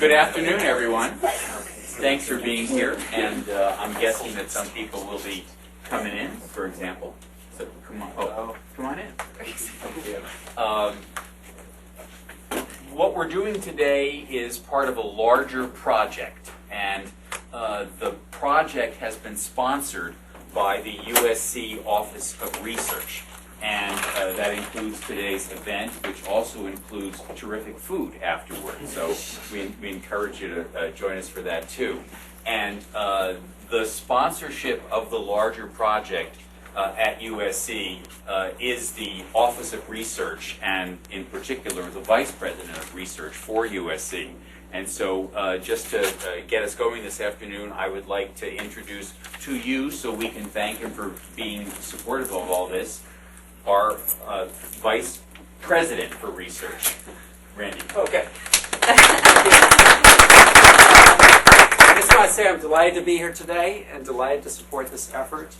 Good afternoon, everyone. Thanks for being here, and I'm guessing that some people will be coming in, for example. So come on in. What we're doing today is part of a larger project, and the project has been sponsored by the USC Office of Research. And that includes today's event, which also includes terrific food afterwards. So we encourage you to join us for that too. And the sponsorship of the larger project at USC is the Office of Research, and in particular the Vice President of Research for USC. And so just to get us going this afternoon, I would like to introduce to you, so we can thank him for being supportive of all this, our Vice President for Research, Randy. Okay. I just want to say I'm delighted to be here today and delighted to support this effort.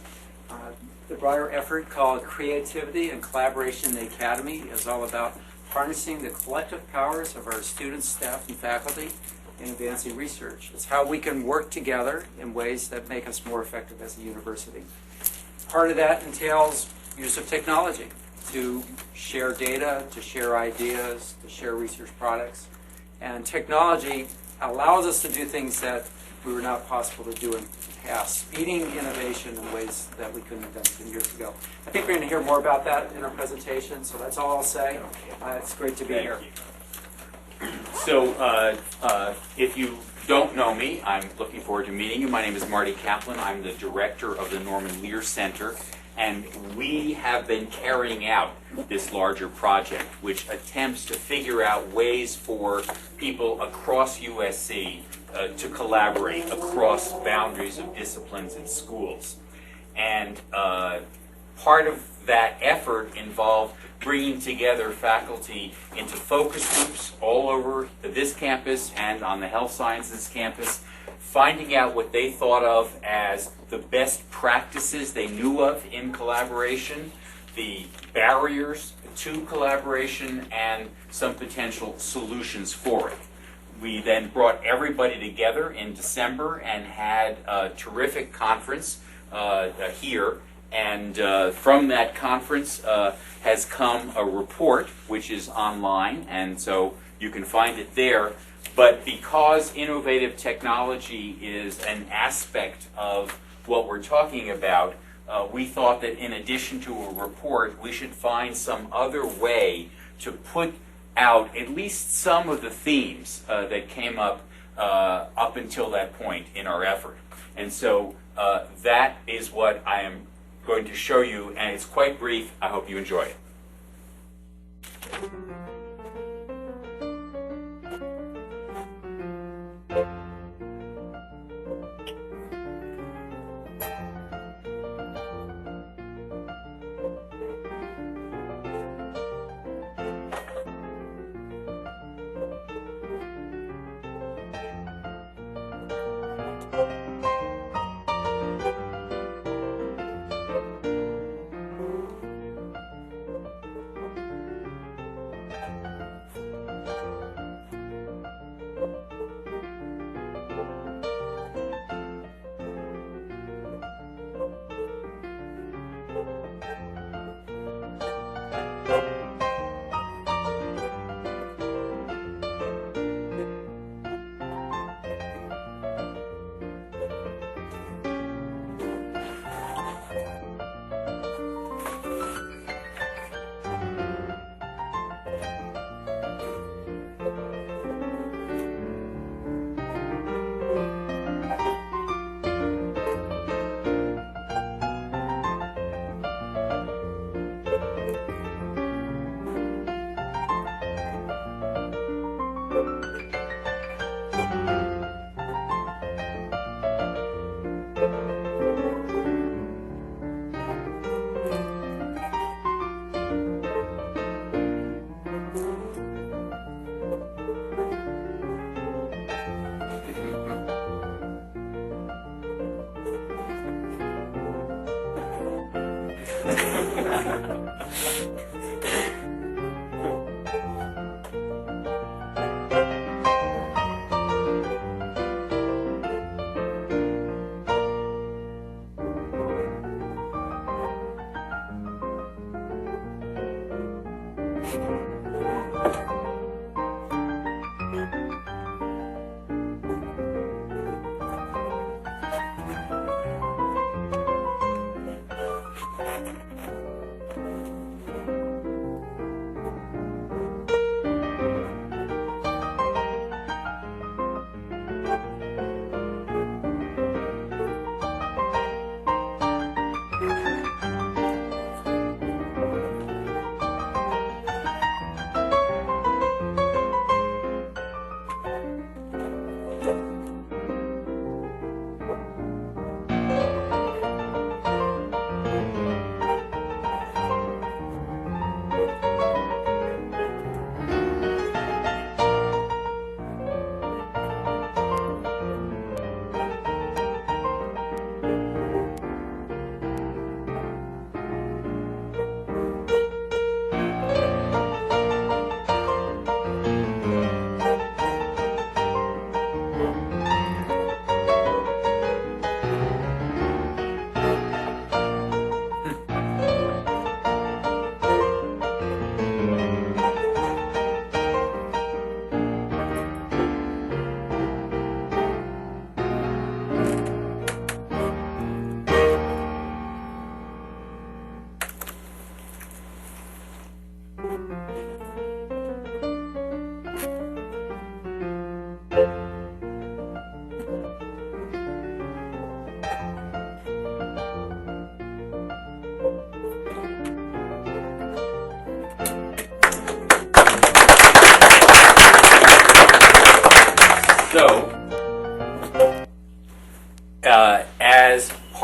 The broader effort called Creativity and Collaboration in the Academy is all about harnessing the collective powers of our students, staff, and faculty in advancing research. It's how we can work together in ways that make us more effective as a university. Part of that entails use of technology to share data, to share ideas, to share research products. And technology allows us to do things that we were not possible to do in the past, speeding innovation in ways that we couldn't have done 10 years ago. I think we're going to hear more about that in our presentation, so that's all I'll say. It's great to be here. So if you don't know me, I'm looking forward to meeting you. My name is Marty Kaplan. I'm the director of the Lear Center. And we have been carrying out this larger project, which attempts to figure out ways for people across USC to collaborate across boundaries of disciplines and schools. And part of that effort involved bringing together faculty into focus groups all over this campus and on the health sciences campus, finding out what they thought of as the best practices they knew of in collaboration, the barriers to collaboration, and some potential solutions for it. We then brought everybody together in December and had a terrific conference here, and from that conference has come a report which is online, and so you can find it there. But because innovative technology is an aspect of what we're talking about, we thought that in addition to a report, we should find some other way to put out at least some of the themes that came up until that point in our effort. And so that is what I am going to show you, and it's quite brief. I hope you enjoy it.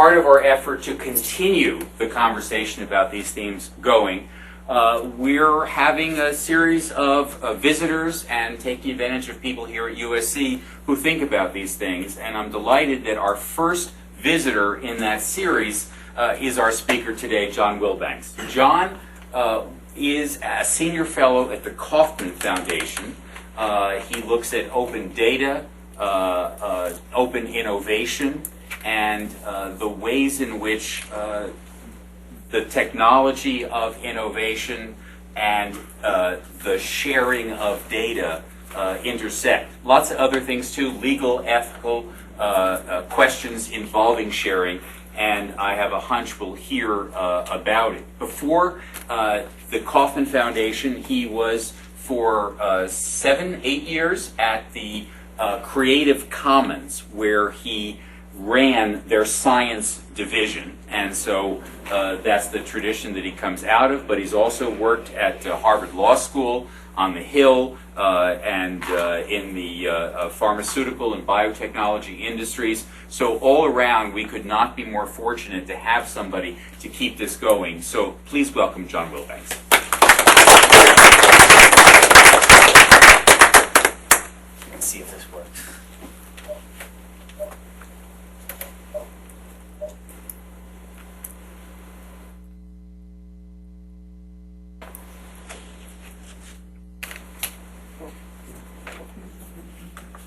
part of our effort to continue the conversation about these themes going, we're having a series of visitors and taking advantage of people here at USC who think about these things. And I'm delighted that our first visitor in that series is our speaker today, John Wilbanks. John is a senior fellow at the Kauffman Foundation. He looks at open data, open innovation, and the ways in which the technology of innovation and the sharing of data intersect. Lots of other things too, legal, ethical questions involving sharing, and I have a hunch we'll hear about it. Before the Kauffman Foundation, he was for 7-8 years at the Creative Commons, where he ran their science division, and so that's the tradition that he comes out of. But he's also worked at Harvard Law School, on the Hill, and in the pharmaceutical and biotechnology industries. So all around, we could not be more fortunate to have somebody to keep this going. So please welcome John Wilbanks. Let's see if this works.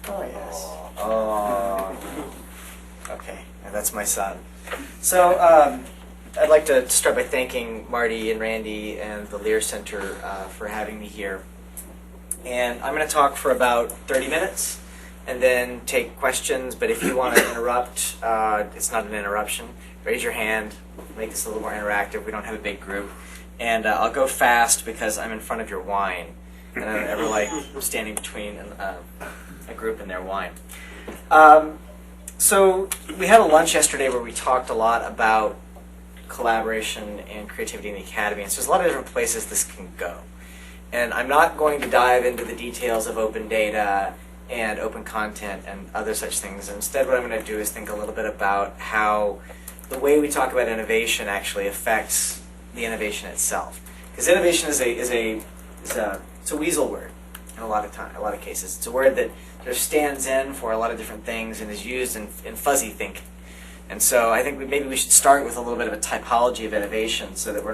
Oh, yes. Oh. Okay, and that's my son. So, I'd like to start by thanking Marty and Randy and the Lear Center for having me here. And I'm going to talk for about 30 minutes and then take questions, but if you want to interrupt, it's not an interruption. Raise your hand, make this a little more interactive. We don't have a big group. And I'll go fast because I'm in front of your wine. And I don't ever like standing between a group and their wine. So we had a lunch yesterday where we talked a lot about collaboration and creativity in the academy. And so there's a lot of different places this can go. And I'm not going to dive into the details of open data and open content and other such things. Instead, what I'm going to do is think a little bit about how the way we talk about innovation actually affects the innovation itself. Because innovation is a weasel word in a lot of cases. It's a word that just stands in for a lot of different things and is used in fuzzy thinking. And so I think maybe we should start with a little bit of a typology of innovation so that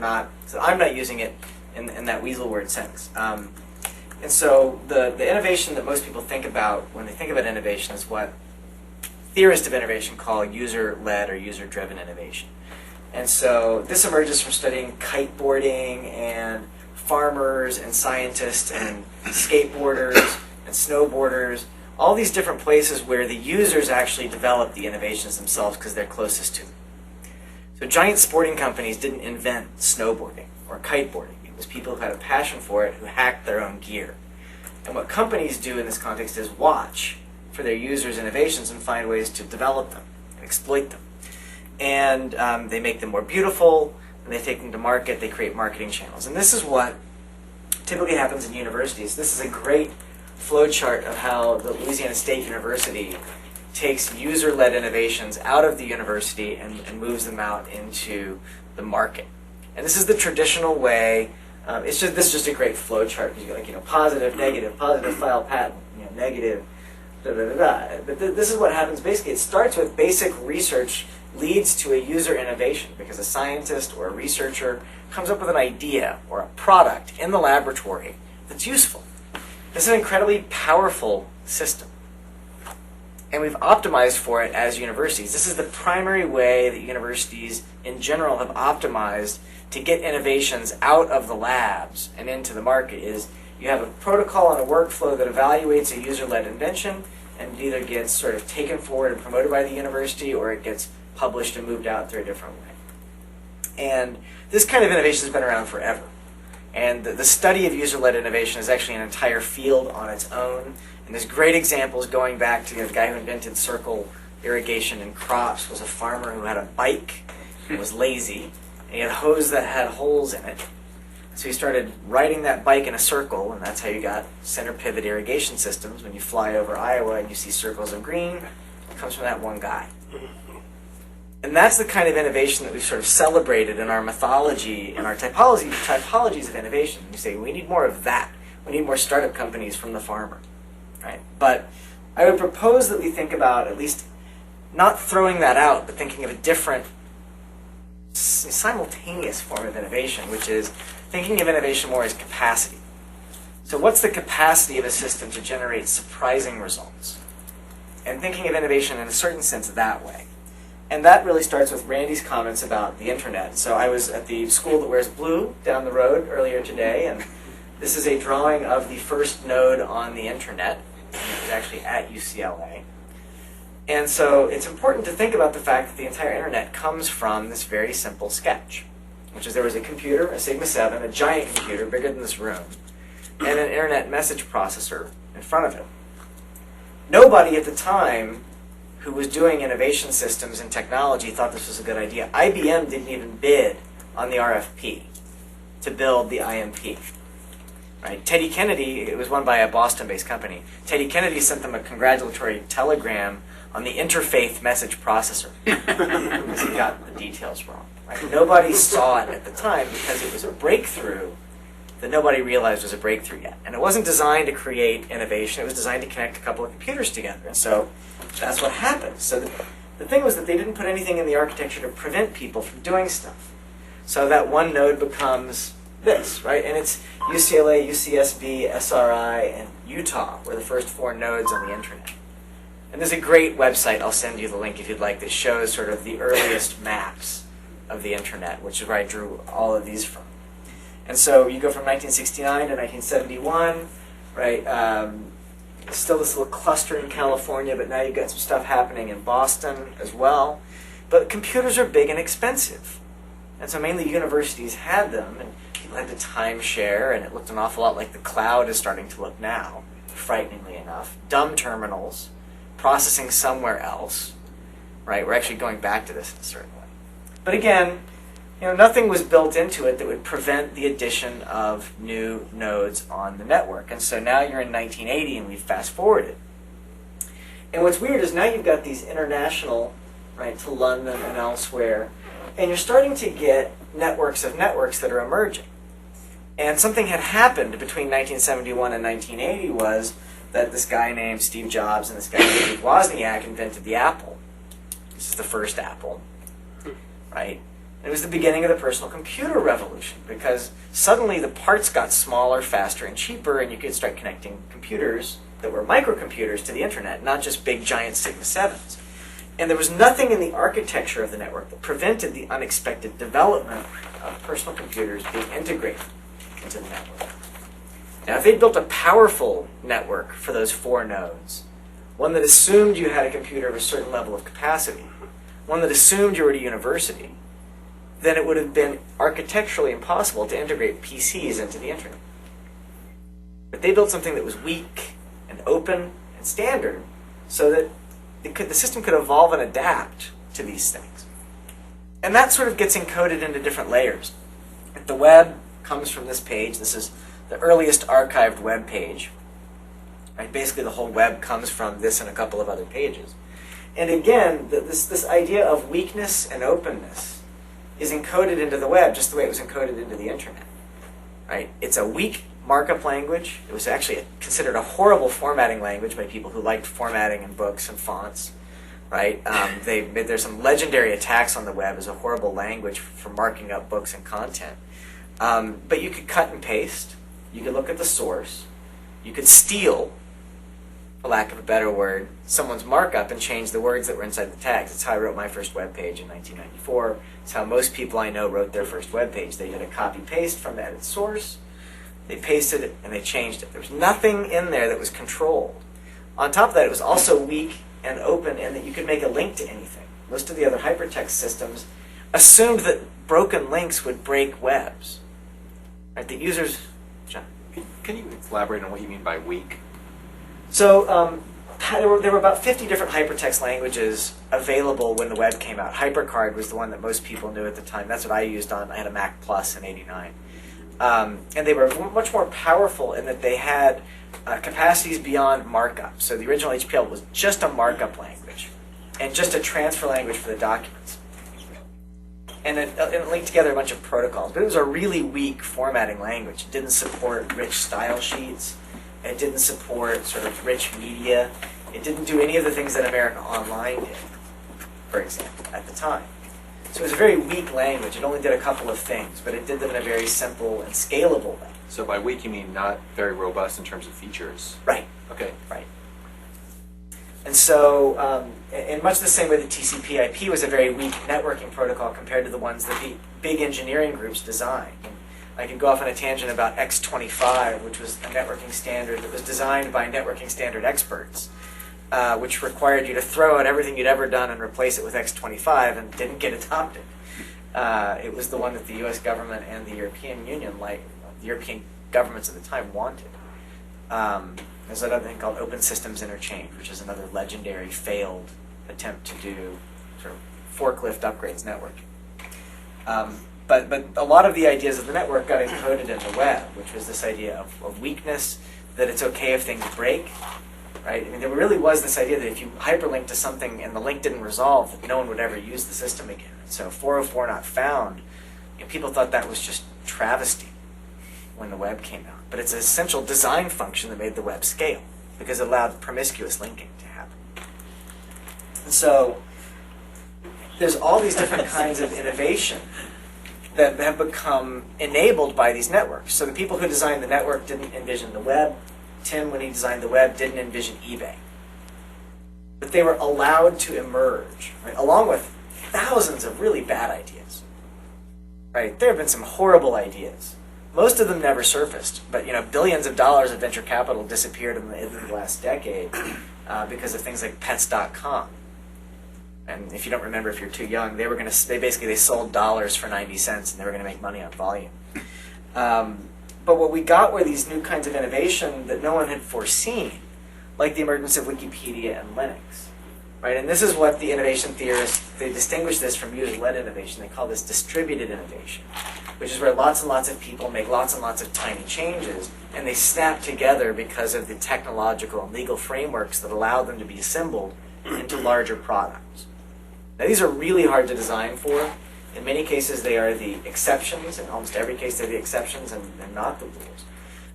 I'm not using it in that weasel word sense. And so the innovation that most people think about when they think about innovation is what theorists of innovation call user-led or user-driven innovation. And so this emerges from studying kiteboarding and farmers and scientists and skateboarders and snowboarders, all these different places where the users actually develop the innovations themselves because they're closest to them. So giant sporting companies didn't invent snowboarding or kiteboarding. It was people who had a passion for it who hacked their own gear. And what companies do in this context is watch for their users' innovations and find ways to develop them and exploit them. And they make them more beautiful, and they take them to market, they create marketing channels. And this is what typically happens in universities. This is a great flowchart of how the Louisiana State University takes user-led innovations out of the university and moves them out into the market. And this is the traditional way. This is just a great flowchart because you get positive, file patent, negative, da da da da. But this is what happens basically. It starts with basic research leads to a user innovation because a scientist or a researcher comes up with an idea or a product in the laboratory that's useful. This is an incredibly powerful system. And we've optimized for it as universities. This is the primary way that universities in general have optimized to get innovations out of the labs and into the market is you have a protocol and a workflow that evaluates a user-led invention and it either gets sort of taken forward and promoted by the university or it gets published and moved out through a different way. And this kind of innovation has been around forever. And the study of user-led innovation is actually an entire field on its own. And there's great examples going back to the guy who invented circle irrigation in crops was a farmer who had a bike and was lazy. And he had a hose that had holes in it. So he started riding that bike in a circle, and that's how you got center pivot irrigation systems. When you fly over Iowa and you see circles of green, it comes from that one guy. And that's the kind of innovation that we've sort of celebrated in our mythology, in our typologies of innovation. You say, we need more of that. We need more startup companies from the farmer, right? But I would propose that we think about at least not throwing that out, but thinking of a different simultaneous form of innovation, which is thinking of innovation more as capacity. So what's the capacity of a system to generate surprising results? And thinking of innovation in a certain sense that way. And that really starts with Randy's comments about the internet. So I was at the school that wears blue down the road earlier today, and this is a drawing of the first node on the internet. And it was actually at UCLA. And so it's important to think about the fact that the entire internet comes from this very simple sketch, which is there was a computer, a Sigma 7, a giant computer bigger than this room, and an internet message processor in front of it. Nobody at the time who was doing innovation systems and technology thought this was a good idea. IBM didn't even bid on the RFP to build the IMP. Right? Teddy Kennedy, it was won by a Boston-based company. Teddy Kennedy sent them a congratulatory telegram on the interfaith message processor because he got the details wrong. Right? Nobody saw it at the time because it was a breakthrough that nobody realized was a breakthrough yet. And it wasn't designed to create innovation. It was designed to connect a couple of computers together. And so that's what happened. So the thing was that they didn't put anything in the architecture to prevent people from doing stuff. So that one node becomes this, right? And it's UCLA, UCSB, SRI, and Utah were the first 4 nodes on the internet. And there's a great website, I'll send you the link if you'd like, that shows sort of the earliest maps of the internet, which is where I drew all of these from. And so you go from 1969 to 1971, right? Still this little cluster in California, but now you've got some stuff happening in Boston as well. But computers are big and expensive. And so mainly universities had them, and people had to timeshare, and it looked an awful lot like the cloud is starting to look now, frighteningly enough. Dumb terminals, processing somewhere else, right? We're actually going back to this in a certain way. But again, nothing was built into it that would prevent the addition of new nodes on the network. And so now you're in 1980 and we've fast forwarded. And what's weird is now you've got these international, right, to London and elsewhere, and you're starting to get networks of networks that are emerging. And something had happened between 1971 and 1980 was that this guy named Steve Jobs and this guy named Wozniak invented the Apple. This is the first Apple, right? It was the beginning of the personal computer revolution because suddenly the parts got smaller, faster, and cheaper, and you could start connecting computers that were microcomputers to the internet, not just big, giant Sigma 7s. And there was nothing in the architecture of the network that prevented the unexpected development of personal computers being integrated into the network. Now, if they built a powerful network for those 4 nodes, one that assumed you had a computer of a certain level of capacity, one that assumed you were at a university, then it would have been architecturally impossible to integrate PCs into the internet. But they built something that was weak and open and standard so that the system could evolve and adapt to these things. And that sort of gets encoded into different layers. If the web comes from this page, this is the earliest archived web page. Right? Basically, the whole web comes from this and a couple of other pages. And again, this idea of weakness and openness is encoded into the web just the way it was encoded into the internet. Right? It's a weak markup language. It was actually considered a horrible formatting language by people who liked formatting in books and fonts. Right? There's some legendary attacks on the web as a horrible language for marking up books and content. But you could cut and paste. You could look at the source. You could steal, for lack of a better word, someone's markup and change the words that were inside the tags. That's how I wrote my first web page in 1994. It's how most people I know wrote their first web page. They did a copy-paste from the edit source. They pasted it, and they changed it. There was nothing in there that was controlled. On top of that, it was also weak and open in that you could make a link to anything. Most of the other hypertext systems assumed that broken links would break webs. Right? The users... John? Can you elaborate on what you mean by weak? So there were about 50 different hypertext languages available when the web came out. HyperCard was the one that most people knew at the time. That's what I used on. I had a Mac Plus in '89. And they were much more powerful in that they had capacities beyond markup. So the original HPL was just a markup language and just a transfer language for the documents. and it linked together a bunch of protocols. But it was a really weak formatting language. It didn't support rich style sheets. It didn't support sort of rich media. It didn't do any of the things that America Online did, for example, at the time. So it was a very weak language. It only did a couple of things, but it did them in a very simple and scalable way. So by weak, you mean not very robust in terms of features? Right. Okay. Right. And so, in much the same way that TCP/IP was a very weak networking protocol compared to the ones that the big engineering groups designed. And I could go off on a tangent about X25, which was a networking standard that was designed by networking standard experts, which required you to throw out everything you'd ever done and replace it with X25, and didn't get adopted. It was the one that the U.S. government and the European Union, like the European governments at the time, wanted. There's another thing called Open Systems Interchange, which is another legendary failed attempt to do sort of forklift upgrades networking. But a lot of the ideas of the network got encoded in the web, which was this idea of weakness, that it's okay if things break, right? I mean, there really was this idea that if you hyperlinked to something and the link didn't resolve, that no one would ever use the system again. So 404 not found, people thought that was just travesty when the web came out. But it's an essential design function that made the web scale, because it allowed promiscuous linking to happen. And so there's all these different kinds of innovation that have become enabled by these networks. So the people who designed the network didn't envision the web. Tim, when he designed the web, didn't envision eBay. But they were allowed to emerge, right, along with thousands of really bad ideas. Right? There have been some horrible ideas. Most of them never surfaced, but billions of dollars of venture capital disappeared in the last decade because of things like Pets.com. And if you don't remember, if you're too young, they sold dollars for 90 cents, and they were going to make money on volume. But what we got were these new kinds of innovation that no one had foreseen, like the emergence of Wikipedia and Linux. Right? And this is what the innovation theorists, they distinguish this from user-led innovation. They call this distributed innovation, which is where lots and lots of people make lots and lots of tiny changes, and they snap together because of the technological and legal frameworks that allow them to be assembled into larger products. Now, these are really hard to design for. In many cases, they are the exceptions. In almost every case, they're the exceptions and not the rules.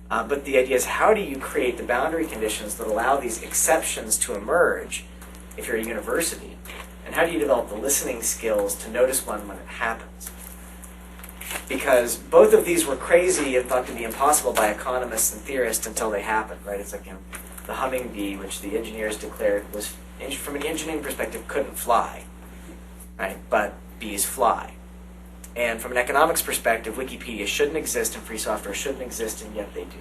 But the idea is, how do you create the boundary conditions that allow these exceptions to emerge if you're a university? And how do you develop the listening skills to notice one when it happens? Because both of these were crazy and thought to be impossible by economists and theorists until they happened, right? It's like the humming bee, which the engineers declared was, from an engineering perspective, couldn't fly, right? But bees fly. And from an economics perspective, Wikipedia shouldn't exist and free software shouldn't exist, and yet they do.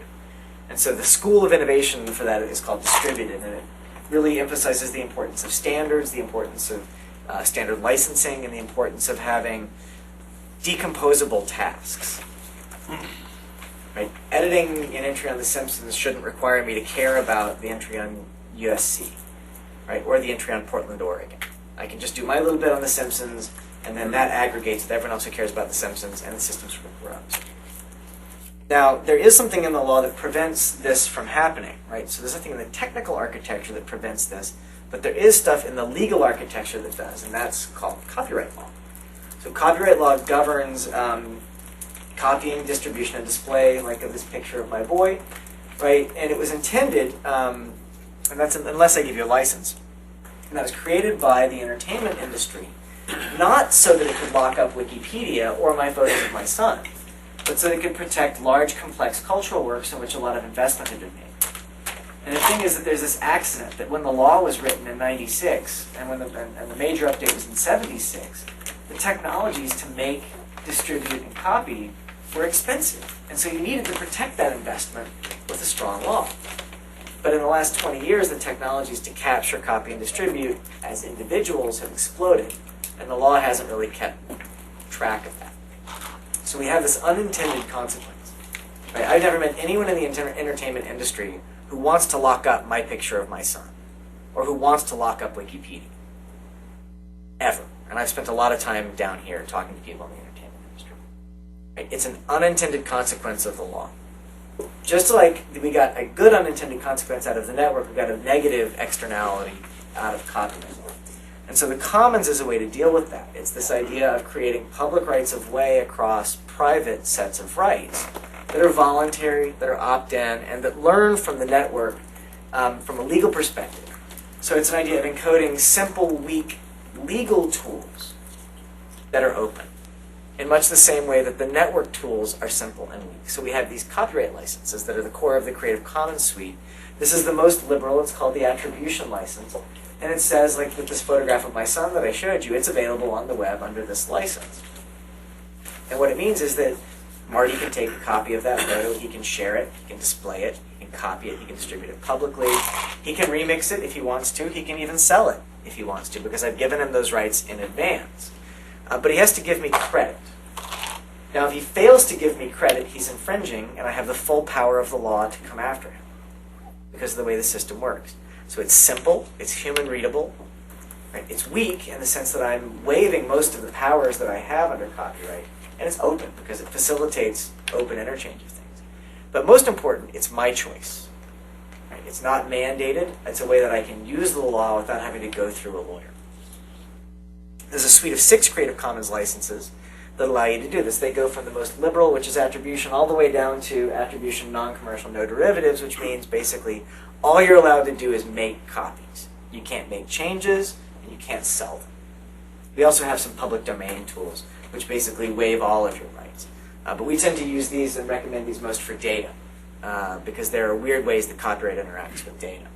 And so the school of innovation for that is called distributed, and it really emphasizes the importance of standards, the importance of standard licensing, and the importance of having decomposable tasks. Right? Editing an entry on The Simpsons shouldn't require me to care about the entry on USC, right? Or the entry on Portland, Oregon. I can just do my little bit on The Simpsons, and then that aggregates with everyone else who cares about The Simpsons, and the system sort of grows. Now, there is something in the law that prevents this from happening, right? So there's nothing in the technical architecture that prevents this, but there is stuff in the legal architecture that does, and that's called copyright law. So copyright law governs copying, distribution, and display, like of this picture of my boy, right? And it was intended, and that's unless I give you a license, and that was created by the entertainment industry, not so that it could lock up Wikipedia or my photos of my son, but so that it could protect large, complex cultural works in which a lot of investment had been made. And the thing is that there's this accident that when the law was written in '96, and when the major update was in '76, the technologies to make, distribute, and copy were expensive. And so you needed to protect that investment with a strong law. But in the last 20 years, the technologies to capture, copy, and distribute as individuals have exploded, and the law hasn't really kept track of that. So we have this unintended consequence. Right? I've never met anyone in the entertainment industry who wants to lock up my picture of my son, or who wants to lock up Wikipedia. Ever. And I've spent a lot of time down here talking to people in the entertainment industry. Right? It's an unintended consequence of the law. Just like we got a good unintended consequence out of the network, we got a negative externality out of copyright law. And so the commons is a way to deal with that. It's this idea of creating public rights of way across private sets of rights that are voluntary, that are opt-in, and that learn from the network from a legal perspective. So it's an idea of encoding simple, weak legal tools that are open, in much the same way that the network tools are simple and weak. So we have these copyright licenses that are the core of the Creative Commons suite. This is the most liberal. It's called the attribution license. And it says, like with this photograph of my son that I showed you, it's available on the web under this license. And what it means is that Marty can take a copy of that photo, he can share it, he can display it, he can copy it, he can distribute it publicly, he can remix it if he wants to, he can even sell it if he wants to, because I've given him those rights in advance. But he has to give me credit. Now, if he fails to give me credit, he's infringing, and I have the full power of the law to come after him, because of the way the system works. So it's simple, it's human readable, right? It's weak in the sense that I'm waiving most of the powers that I have under copyright, and it's open because it facilitates open interchange of things. But most important, it's my choice. Right? It's not mandated. It's a way that I can use the law without having to go through a lawyer. There's a suite of 6 Creative Commons licenses that allow you to do this. They go from the most liberal, which is attribution, all the way down to attribution non-commercial, no derivatives, which means basically all you're allowed to do is make copies. You can't make changes, and you can't sell them. We also have some public domain tools, which basically waive all of your rights. But we tend to use these and recommend these most for data, because there are weird ways that copyright interacts with data.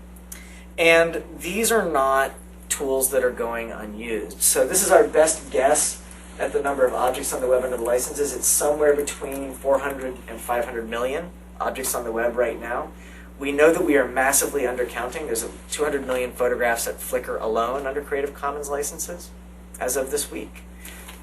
And these are not tools that are going unused. So this is our best guess at the number of objects on the web under the licenses. It's somewhere between 400 and 500 million objects on the web right now. We know that we are massively undercounting. There's 200 million photographs at Flickr alone under Creative Commons licenses as of this week.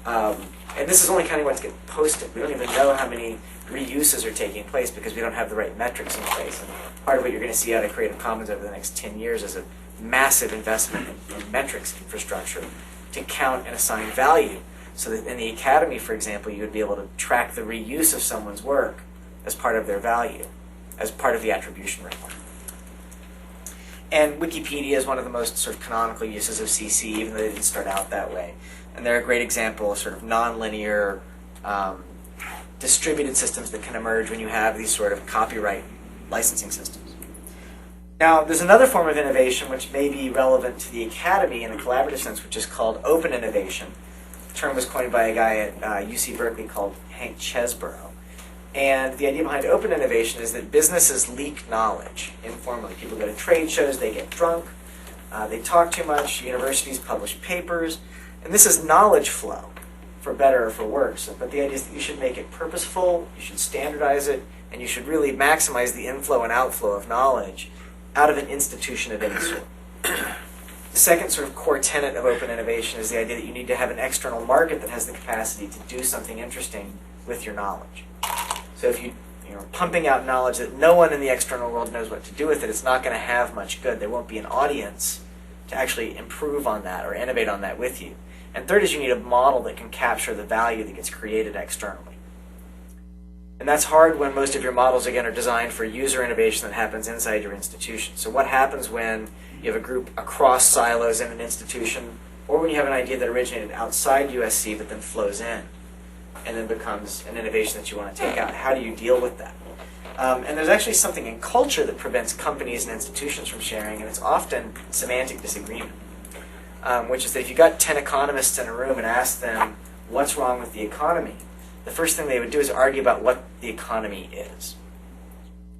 And this is only counting what's getting posted. We don't even know how many reuses are taking place because we don't have the right metrics in place. And part of what you're going to see out of Creative Commons over the next 10 years is a massive investment in metrics infrastructure to count and assign value. So that in the academy, for example, you would be able to track the reuse of someone's work as part of their value, as part of the attribution requirement. And Wikipedia is one of the most sort of canonical uses of CC, even though they didn't start out that way. And they're a great example of sort of nonlinear distributed systems that can emerge when you have these sort of copyright licensing systems. Now, there's another form of innovation which may be relevant to the academy in a collaborative sense, which is called open innovation. The term was coined by a guy at UC Berkeley called Hank Chesborough. And the idea behind open innovation is that businesses leak knowledge informally. People go to trade shows, they get drunk, they talk too much, universities publish papers, and this is knowledge flow, for better or for worse. But the idea is that you should make it purposeful, you should standardize it, and you should really maximize the inflow and outflow of knowledge out of an institution of any sort. The second sort of core tenet of open innovation is the idea that you need to have an external market that has the capacity to do something interesting with your knowledge. So if you're pumping out knowledge that no one in the external world knows what to do with it, it's not going to have much good. There won't be an audience to actually improve on that or innovate on that with you. And third is you need a model that can capture the value that gets created externally. And that's hard when most of your models, again, are designed for user innovation that happens inside your institution. So what happens when you have a group across silos in an institution, or when you have an idea that originated outside USC but then flows in and then becomes an innovation that you want to take out? How do you deal with that? And there's actually something in culture that prevents companies and institutions from sharing, and it's often semantic disagreement, which is that if you got 10 economists in a room and asked them what's wrong with the economy, the first thing they would do is argue about what the economy is,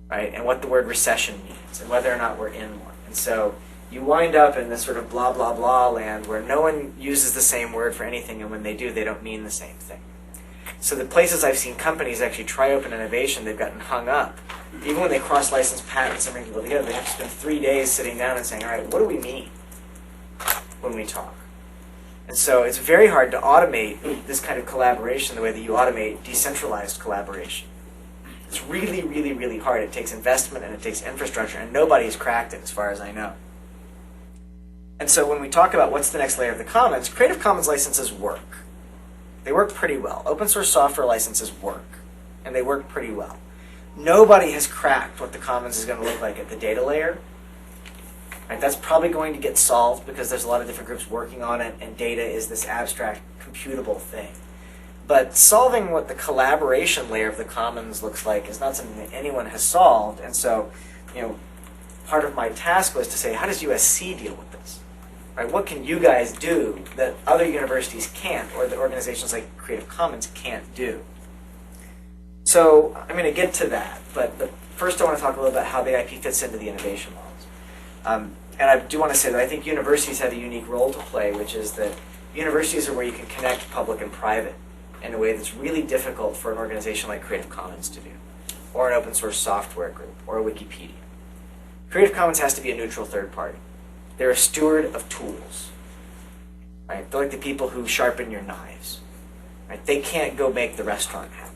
right? And what the word recession means, and whether or not we're in one. And so you wind up in this sort of blah, blah, blah land where no one uses the same word for anything, and when they do, they don't mean the same thing. So the places I've seen companies actually try open innovation, they've gotten hung up. Even when they cross-license patents and bring people together, they have to spend 3 days sitting down and saying, all right, what do we mean when we talk? And so it's very hard to automate this kind of collaboration the way that you automate decentralized collaboration. It's really, really, really hard. It takes investment and it takes infrastructure, and nobody's cracked it as far as I know. And so when we talk about what's the next layer of the commons, Creative Commons licenses work. They work pretty well. Open source software licenses work, and they work pretty well. Nobody has cracked what the commons is going to look like at the data layer, Right? That's probably going to get solved because there's a lot of different groups working on it, and data is this abstract, computable thing. But solving what the collaboration layer of the commons looks like is not something that anyone has solved, and so, part of my task was to say, how does USC deal with this? Right? What can you guys do that other universities can't, or that organizations like Creative Commons can't do? So I'm going to get to that, but first I want to talk a little about how the IP fits into the innovation models. And I do want to say that I think universities have a unique role to play, which is that universities are where you can connect public and private in a way that's really difficult for an organization like Creative Commons to do, or an open source software group, or a Wikipedia. Creative Commons has to be a neutral third party. They're a steward of tools. Right? They're like the people who sharpen your knives. Right? They can't go make the restaurant happen.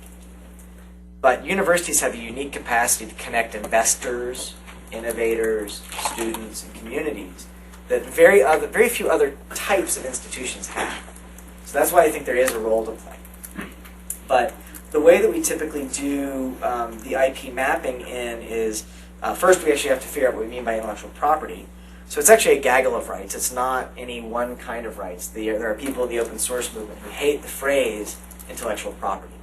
But universities have a unique capacity to connect investors, innovators, students, and communities that very few other types of institutions have. So that's why I think there is a role to play. But the way that we typically do the IP mapping in is, first we actually have to figure out what we mean by intellectual property. So it's actually a gaggle of rights. It's not any one kind of rights. There are people in the open source movement who hate the phrase intellectual property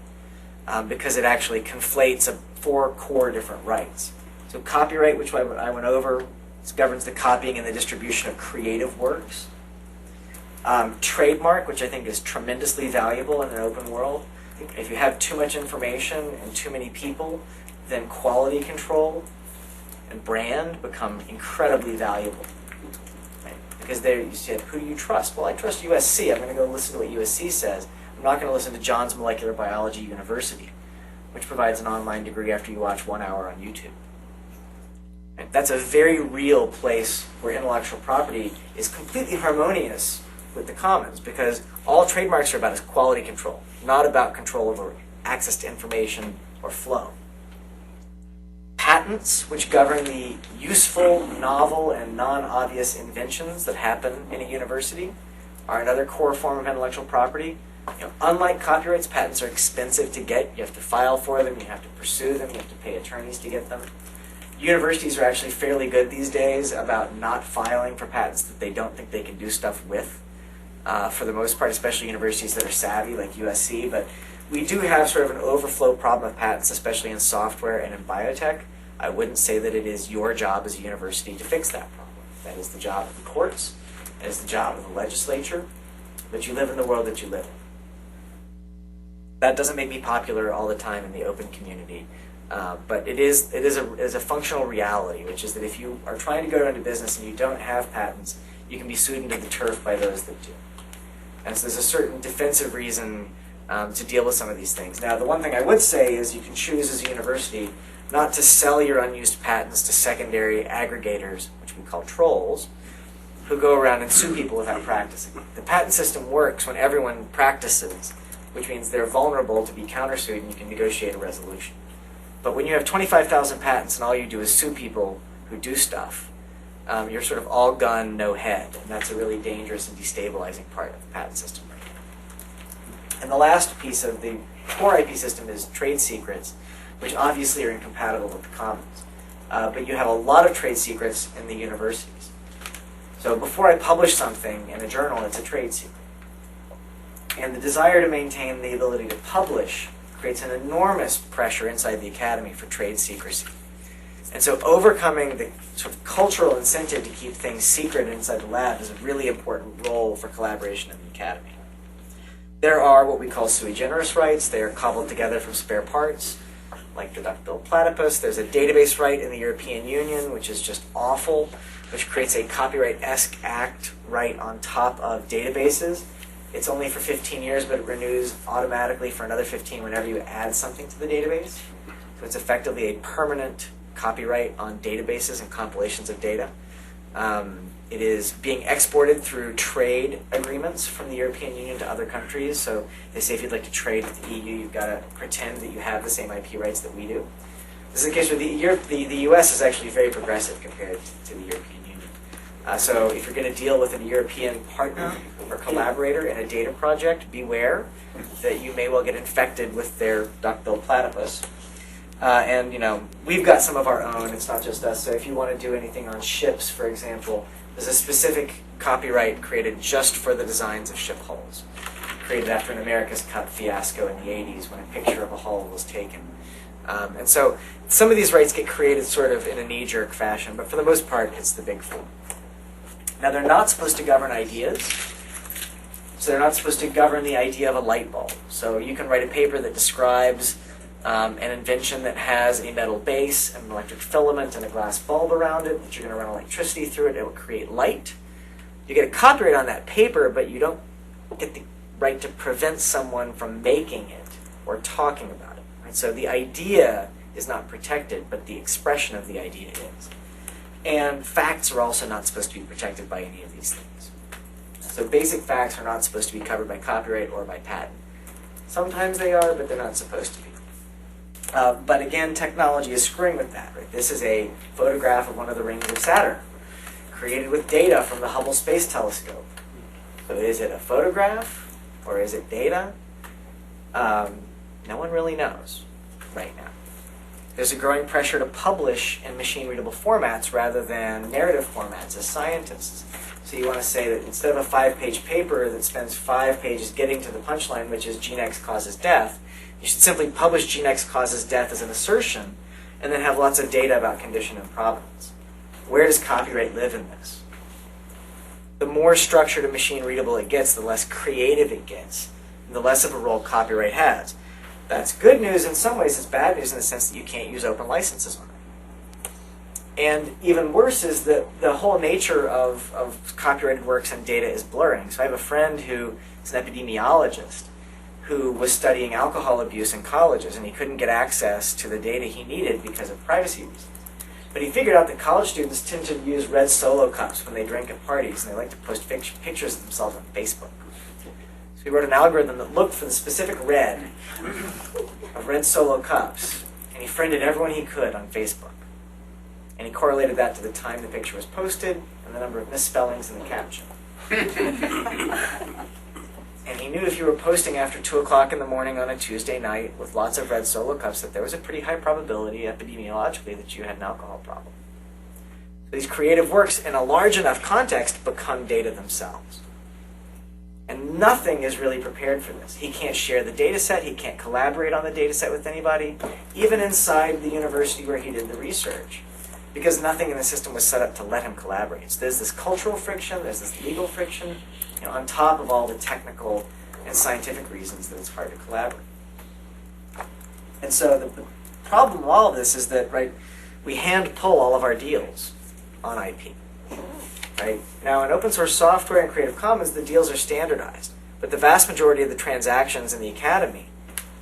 because it actually conflates 4 core different rights. So copyright, which I went over, governs the copying and the distribution of creative works. Trademark, which I think is tremendously valuable in an open world. If you have too much information and too many people, then quality control and brand become incredibly valuable. Right? Because there you said, who do you trust? Well, I trust USC. I'm going to go listen to what USC says. I'm not going to listen to John's Molecular Biology University, which provides an online degree after you watch 1 hour on YouTube. Right? That's a very real place where intellectual property is completely harmonious with the commons, because all trademarks are about is quality control, not about control over access to information or flow. Patents, which govern the useful, novel, and non-obvious inventions that happen in a university, are another core form of intellectual property. Unlike copyrights, patents are expensive to get. You have to file for them, you have to pursue them, you have to pay attorneys to get them. Universities are actually fairly good these days about not filing for patents that they don't think they can do stuff with. For the most part, especially universities that are savvy, like USC, but we do have sort of an overflow problem of patents, especially in software and in biotech. I wouldn't say that it is your job as a university to fix that problem. That is the job of the courts, that is the job of the legislature, but you live in the world that you live in. That doesn't make me popular all the time in the open community, but it is a functional reality, which is that if you are trying to go into business and you don't have patents, you can be sued into the turf by those that do. And so there's a certain defensive reason to deal with some of these things. Now, the one thing I would say is you can choose as a university not to sell your unused patents to secondary aggregators, which we call trolls, who go around and sue people without practicing. The patent system works when everyone practices, which means they're vulnerable to be countersued and you can negotiate a resolution. But when you have 25,000 patents and all you do is sue people who do stuff, you're sort of all gun, no head, and that's a really dangerous and destabilizing part of the patent system right now. And the last piece of the core IP system is trade secrets, which obviously are incompatible with the commons. But you have a lot of trade secrets in the universities. So before I publish something in a journal, it's a trade secret. And the desire to maintain the ability to publish creates an enormous pressure inside the academy for trade secrecy. And so overcoming the sort of cultural incentive to keep things secret inside the lab is a really important role for collaboration in the academy. There are what we call sui generis rights. They are cobbled together from spare parts, like the duck-billed platypus. There's a database right in the European Union, which is just awful, which creates a Copyright Act right on top of databases. It's only for 15 years, but it renews automatically for another 15 whenever you add something to the database. So it's effectively a permanent copyright on databases and compilations of data. It is being exported through trade agreements from the European Union to other countries. So they say if you'd like to trade with the EU, you've got to pretend that you have the same IP rights that we do. This is the case where the US is actually very progressive compared to the European Union. So if you're going to deal with a European partner or collaborator in a data project, beware that you may well get infected with their duck-billed platypus. And we've got some of our own. It's not just us. So if you want to do anything on ships, for example, there's a specific copyright created just for the designs of ship hulls, created after an America's Cup fiasco in the 80s when a picture of a hull was taken. And so some of these rights get created sort of in a knee-jerk fashion, but for the most part, it's the big four. Now, they're not supposed to govern ideas. So they're not supposed to govern the idea of a light bulb. So you can write a paper that describes an invention that has a metal base, an electric filament, and a glass bulb around it, that you're going to run electricity through it. It will create light. You get a copyright on that paper, but you don't get the right to prevent someone from making it or talking about it. Right? So the idea is not protected, but the expression of the idea is. And facts are also not supposed to be protected by any of these things. So basic facts are not supposed to be covered by copyright or by patent. Sometimes they are, but they're not supposed to be. But again, technology is screwing with that. Right? This is a photograph of one of the rings of Saturn, created with data from the Hubble Space Telescope. So is it a photograph or is it data? No one really knows right now. There's a growing pressure to publish in machine-readable formats rather than narrative formats as scientists. So you want to say that instead of a 5-page paper that spends 5 pages getting to the punchline, which is gene X causes death, you should simply publish gene X causes death as an assertion and then have lots of data about condition and provenance. Where does copyright live in this? The more structured and machine-readable it gets, the less creative it gets, and the less of a role copyright has. That's good news in some ways. It's bad news in the sense that you can't use open licenses on it. And even worse is that the whole nature of copyrighted works and data is blurring. So I have a friend who is an epidemiologist who was studying alcohol abuse in colleges, and he couldn't get access to the data he needed because of privacy reasons. But he figured out that college students tend to use red Solo cups when they drink at parties, and they like to post pictures of themselves on Facebook. So he wrote an algorithm that looked for the specific red of red Solo cups, and he friended everyone he could on Facebook. And he correlated that to the time the picture was posted and the number of misspellings in the caption. And he knew if you were posting after 2 o'clock in the morning on a Tuesday night with lots of red Solo cups that there was a pretty high probability epidemiologically that you had an alcohol problem. So these creative works in a large enough context become data themselves. And nothing is really prepared for this. He can't share the data set. He can't collaborate on the data set with anybody, even inside the university where he did the research, because nothing in the system was set up to let him collaborate. So there's this cultural friction, there's this legal friction, on top of all the technical and scientific reasons that it's hard to collaborate. And so the problem with all of this is that, right, we hand pull all of our deals on IP. Right? Now, in open source software and Creative Commons, the deals are standardized. But the vast majority of the transactions in the academy,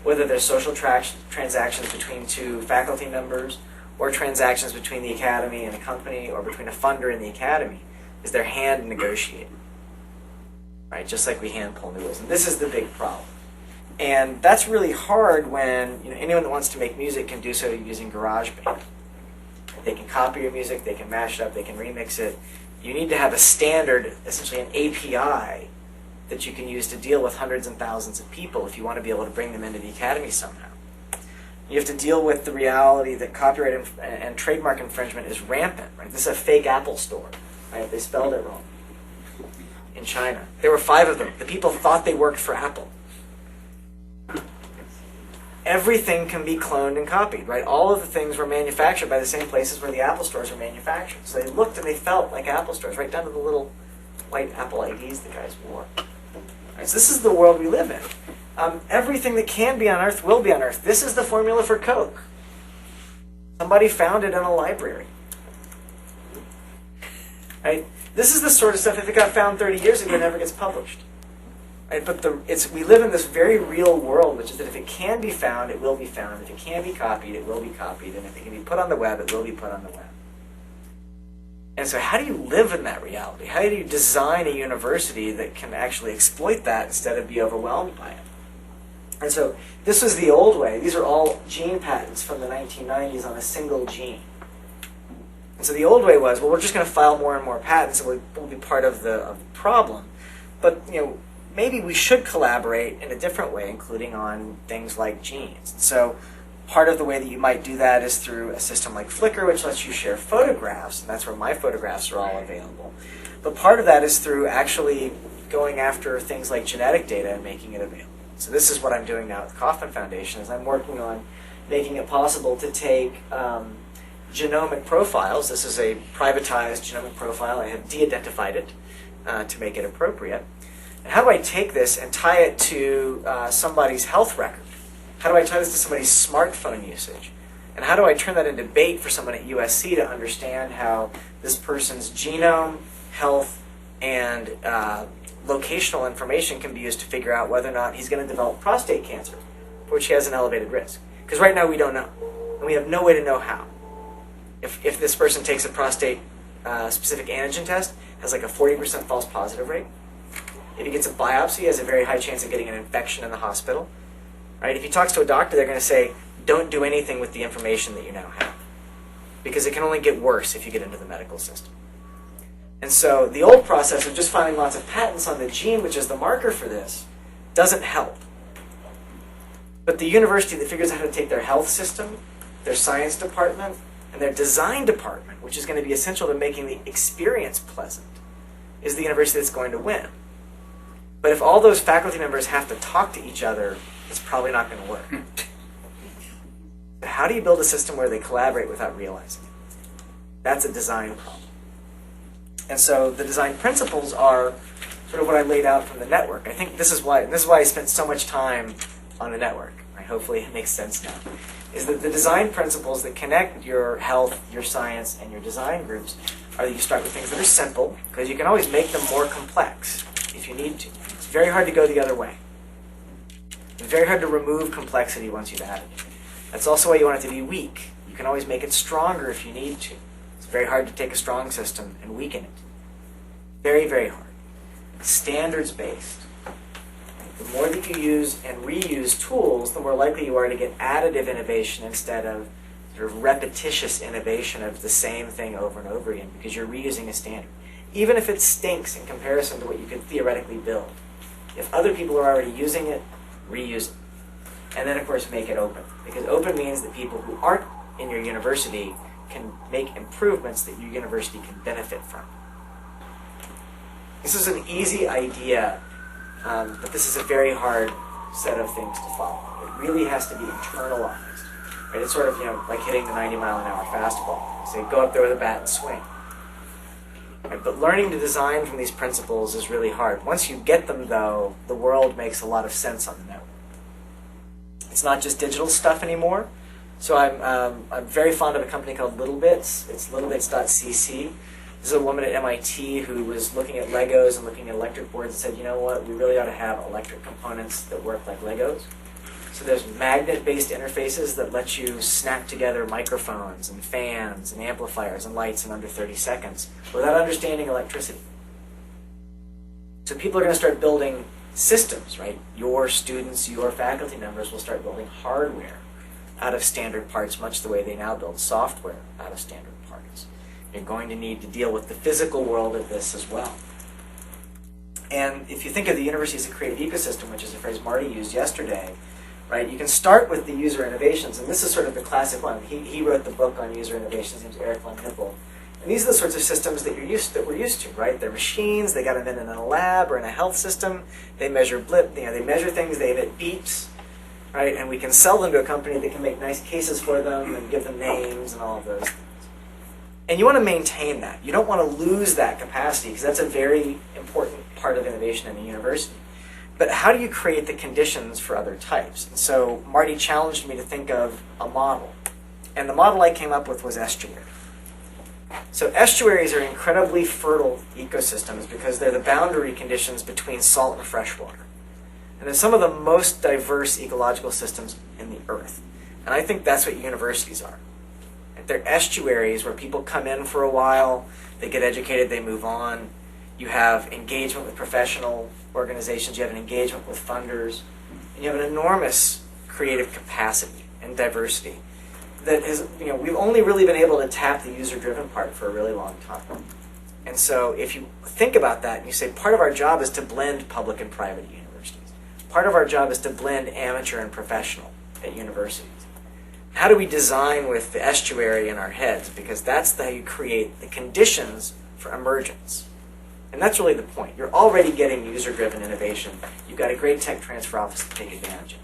whether they're social transactions between 2 faculty members, or transactions between the academy and a company, or between a funder and the academy, is they're hand negotiated. Right? Just like we hand pull deals. And this is the big problem. And that's really hard when anyone that wants to make music can do so using GarageBand. They can copy your music, they can mash it up, they can remix it. You need to have a standard, essentially an API, that you can use to deal with hundreds and thousands of people if you want to be able to bring them into the academy somehow. You have to deal with the reality that copyright and trademark infringement is rampant. Right? This is a fake Apple store. Right? They spelled it wrong in China. There were 5 of them. The people thought they worked for Apple. Everything can be cloned and copied, right? All of the things were manufactured by the same places where the Apple stores were manufactured. So they looked and they felt like Apple stores, right down to the little white Apple IDs the guys wore. Right, so this is the world we live in. Everything that can be on Earth will be on Earth. This is the formula for Coke. Somebody found it in a library. Right? This is the sort of stuff, if it got found 30 years ago, it never gets published. Right? But we live in this very real world, which is that if it can be found, it will be found. If it can be copied, it will be copied. And if it can be put on the web, it will be put on the web. And so how do you live in that reality? How do you design a university that can actually exploit that instead of be overwhelmed by it? And so this was the old way. These are all gene patents from the 1990s on a single gene. And so the old way was, well, we're just going to file more and more patents, and we'll be part of the problem. But maybe we should collaborate in a different way, including on things like genes. So Part of the way that you might do that is through a system like Flickr, which lets you share photographs, and that's where my photographs are all available. But part of that is through actually going after things like genetic data and making it available. So this is what I'm doing now at the Kauffman Foundation, is I'm working on making it possible to take genomic profiles. This is a privatized genomic profile. I have de-identified it to make it appropriate. And how do I take this and tie it to somebody's health record? How do I tie this to somebody's smartphone usage? And how do I turn that into bait for someone at USC to understand how this person's genome, health, and locational information can be used to figure out whether or not he's going to develop prostate cancer, for which he has an elevated risk? Because right now we don't know, and we have no way to know how. If this person takes a prostate specific antigen test, has like a 40% false positive rate. If he gets a biopsy, he has a very high chance of getting an infection in the hospital. Right? If he talks to a doctor, they're going to say, don't do anything with the information that you now have, because it can only get worse if you get into the medical system. And so the old process of just filing lots of patents on the gene, which is the marker for this, doesn't help. But the university that figures out how to take their health system, their science department, and their design department, which is going to be essential to making the experience pleasant, is the university that's going to win. But if all those faculty members have to talk to each other, it's probably not going to work. How do you build a system where they collaborate without realizing it? That's a design problem. And so the design principles are sort of what I laid out from the network. I think this is why I spent so much time on the network. Right? Hopefully it makes sense now. Is that the design principles that connect your health, your science, and your design groups are that you start with things that are simple, because you can always make them more complex if you need to. It's very hard to go the other way. It's very hard to remove complexity once you've added it. That's also why you want it to be weak. You can always make it stronger if you need to. It's very hard to take a strong system and weaken it. Very, very hard. Standards-based. The more that you use and reuse tools, the more likely you are to get additive innovation instead of sort of repetitious innovation of the same thing over and over again, because you're reusing a standard. Even if it stinks in comparison to what you could theoretically build. If other people are already using it, reuse it. And then, of course, make it open. Because open means that people who aren't in your university can make improvements that your university can benefit from. This is an easy idea, but this is a very hard set of things to follow. It really has to be internalized. Right? It's sort of, like hitting the 90-mile-an-hour fastball. Say, go up there with a bat and swing. Right? But learning to design from these principles is really hard. Once you get them, though, the world makes a lot of sense on the network. It's not just digital stuff anymore. So I'm very fond of a company called LittleBits. It's littlebits.cc. This is a woman at MIT who was looking at Legos and looking at electric boards and said, you know what, we really ought to have electric components that work like Legos. So there's magnet-based interfaces that let you snap together microphones and fans and amplifiers and lights in under 30 seconds without understanding electricity. So people are going to start building systems, right? Your students, your faculty members will start building hardware out of standard parts, much the way they now build software out of standard parts. You're going to need to deal with the physical world of this as well. And if you think of the university as a creative ecosystem, which is a phrase Marty used yesterday, right? You can start with the user innovations, and this is sort of the classic one. He wrote the book on user innovations. His name's Eric von Hippel. And these are the sorts of systems that we're used to, right? They're machines. They got them in a lab or in a health system. They measure they measure things. They emit beeps, right? And we can sell them to a company that can make nice cases for them and give them names and all of those things. And you want to maintain that. You don't want to lose that capacity, because that's a very important part of innovation in a university. But how do you create the conditions for other types? And so Marty challenged me to think of a model. And the model I came up with was estuary. So estuaries are incredibly fertile ecosystems because they're the boundary conditions between salt and fresh water. And they're some of the most diverse ecological systems in the earth. And I think that's what universities are. They're estuaries where people come in for a while, they get educated, they move on. You have engagement with professional organizations, you have an engagement with funders, and you have an enormous creative capacity and diversity that is, we've only really been able to tap the user-driven part for a really long time. And so if you think about that and you say part of our job is to blend public and private universities, part of our job is to blend amateur and professional at universities, how do we design with the estuary in our heads? Because that's how you create the conditions for emergence. And that's really the point. You're already getting user-driven innovation. You've got a great tech transfer office to take advantage of.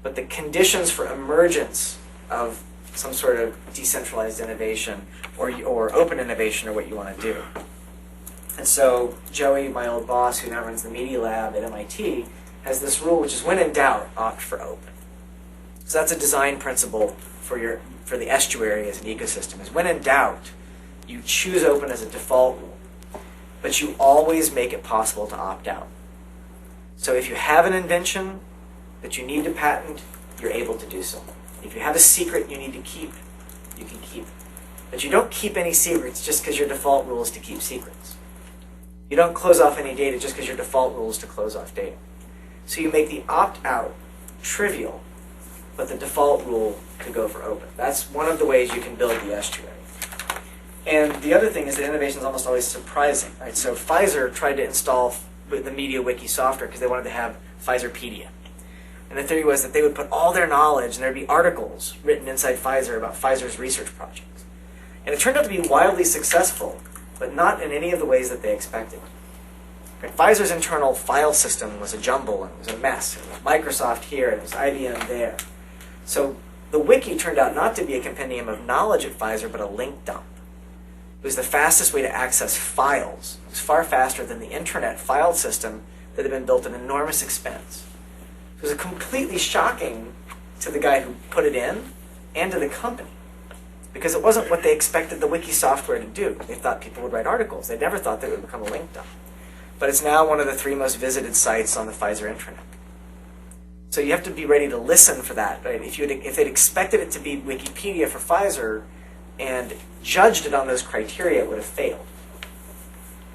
But the conditions for emergence of some sort of decentralized innovation or open innovation are what you want to do. And so Joey, my old boss, who now runs the Media Lab at MIT, has this rule which is when in doubt, opt for open. So that's a design principle for the estuary as an ecosystem, is when in doubt, you choose open as a default rule, but you always make it possible to opt out. So if you have an invention that you need to patent, you're able to do so. If you have a secret you need to keep, you can keep it. But you don't keep any secrets just because your default rule is to keep secrets. You don't close off any data just because your default rule is to close off data. So you make the opt-out trivial, but the default rule to go for open. That's one of the ways you can build the estuary. And the other thing is that innovation is almost always surprising. Right? So Pfizer tried to install the MediaWiki software because they wanted to have Pfizerpedia. And the theory was that they would put all their knowledge, and there'd be articles written inside Pfizer about Pfizer's research projects. And it turned out to be wildly successful, but not in any of the ways that they expected. Right? Pfizer's internal file system was a jumble, and it was a mess. It was Microsoft here, and it was IBM there. So the wiki turned out not to be a compendium of knowledge at Pfizer, but a link dump. It was the fastest way to access files. It was far faster than the internet file system that had been built at enormous expense. It was completely shocking to the guy who put it in and to the company, because it wasn't what they expected the wiki software to do. They thought people would write articles. They never thought that it would become a link dump. But it's now one of the 3 most visited sites on the Pfizer intranet. So you have to be ready to listen for that. Right? If they'd expected it to be Wikipedia for Pfizer and judged it on those criteria, it would have failed.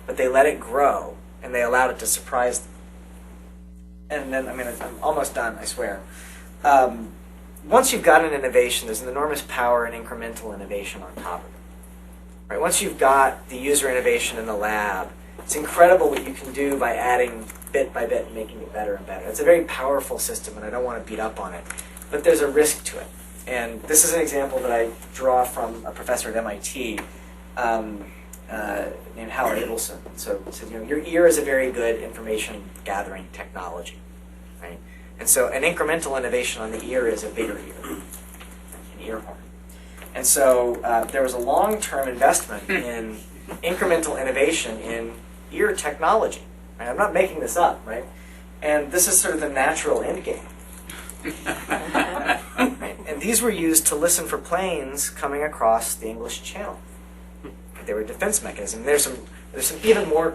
But they let it grow, and they allowed it to surprise them. And then, I'm almost done, I swear. Once you've got an innovation, there's an enormous power in incremental innovation on top of it. Right? Once you've got the user innovation in the lab, it's incredible what you can do by adding bit by bit and making it better and better. It's a very powerful system, and I don't want to beat up on it. But there's a risk to it. And this is an example that I draw from a professor at MIT named Hal Abelson. So your ear is a very good information gathering technology, right? And so an incremental innovation on the ear is a bigger ear, an ear horn. And so there was a long-term investment in incremental innovation in ear technology. Right? I'm not making this up, right? And this is sort of the natural end game. Right? And these were used to listen for planes coming across the English Channel. They were a defense mechanism. There's some even more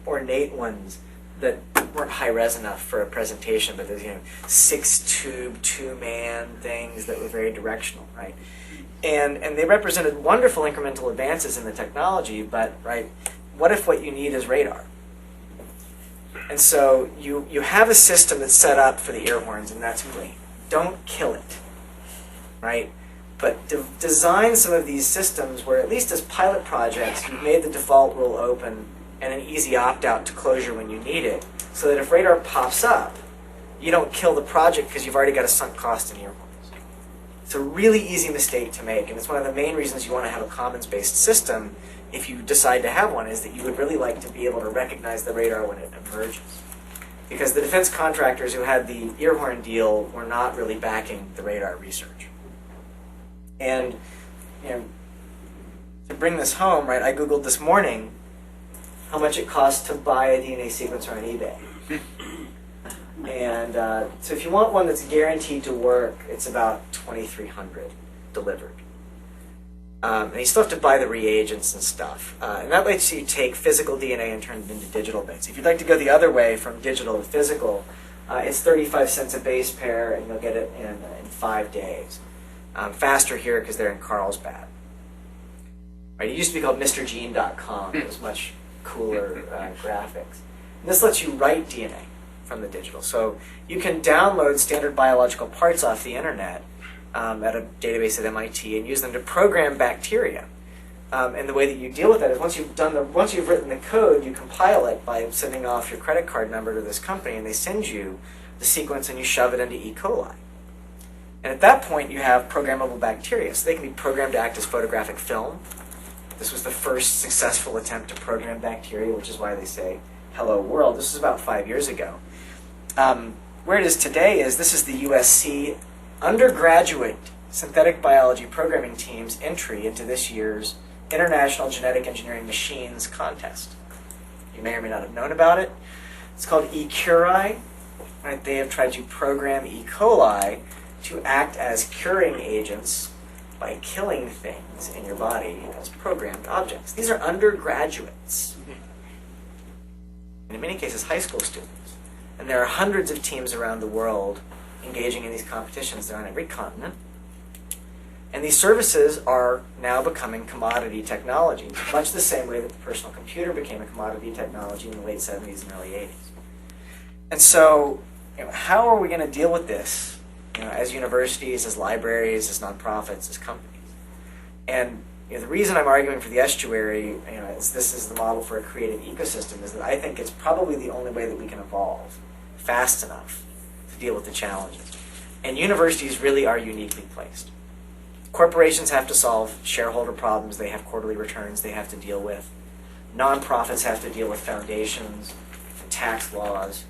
ornate ones that weren't high-res enough for a presentation, but there's 6-tube, 2-man things that were very directional, right? And they represented wonderful incremental advances in the technology, but right, what if what you need is radar? And so you have a system that's set up for the ear horns, and that's great. Don't kill it, right? But design some of these systems where, at least as pilot projects, you've made the default rule open and an easy opt-out to closure when you need it, so that if radar pops up, you don't kill the project because you've already got a sunk cost in ear horns. It's a really easy mistake to make, and it's one of the main reasons you want to have a commons-based system if you decide to have one, is that you would really like to be able to recognize the radar when it emerges. Because the defense contractors who had the ear horn deal were not really backing the radar research. And to bring this home, right, I Googled this morning how much it costs to buy a DNA sequencer on eBay. And so if you want one that's guaranteed to work, it's about $2,300 delivered. And you still have to buy the reagents and stuff. And that lets you take physical DNA and turn it into digital bits. If you'd like to go the other way from digital to physical, it's 35 cents a base pair, and you'll get it in 5 days. Faster here because they're in Carlsbad. Right, it used to be called MrGene.com. It was much cooler graphics. And this lets you write DNA from the digital. So you can download standard biological parts off the internet at a database at MIT and use them to program bacteria. And the way that you deal with that is once you've written the code, you compile it by sending off your credit card number to this company, and they send you the sequence and you shove it into E. coli. And at that point, you have programmable bacteria. So they can be programmed to act as photographic film. This was the first successful attempt to program bacteria, which is why they say, hello world. This was about 5 years ago. Where it is today is this is the USC undergraduate synthetic biology programming team's entry into this year's International Genetic Engineering Machines contest. You may or may not have known about it. It's called ecurai. Right? They have tried to program E. coli to act as curing agents by killing things in your body as programmed objects. These are undergraduates. And in many cases, high school students. And there are hundreds of teams around the world engaging in these competitions. They're on every continent. And these services are now becoming commodity technology, much the same way that the personal computer became a commodity technology in the late 70s and early 80s. And so, how are we going to deal with this, as universities, as libraries, as nonprofits, as companies? And the reason I'm arguing for the estuary, is this is the model for a creative ecosystem, is that I think it's probably the only way that we can evolve fast enough to deal with the challenges. And universities really are uniquely placed. Corporations have to solve shareholder problems. They have quarterly returns they have to deal with. Nonprofits have to deal with foundations and tax laws.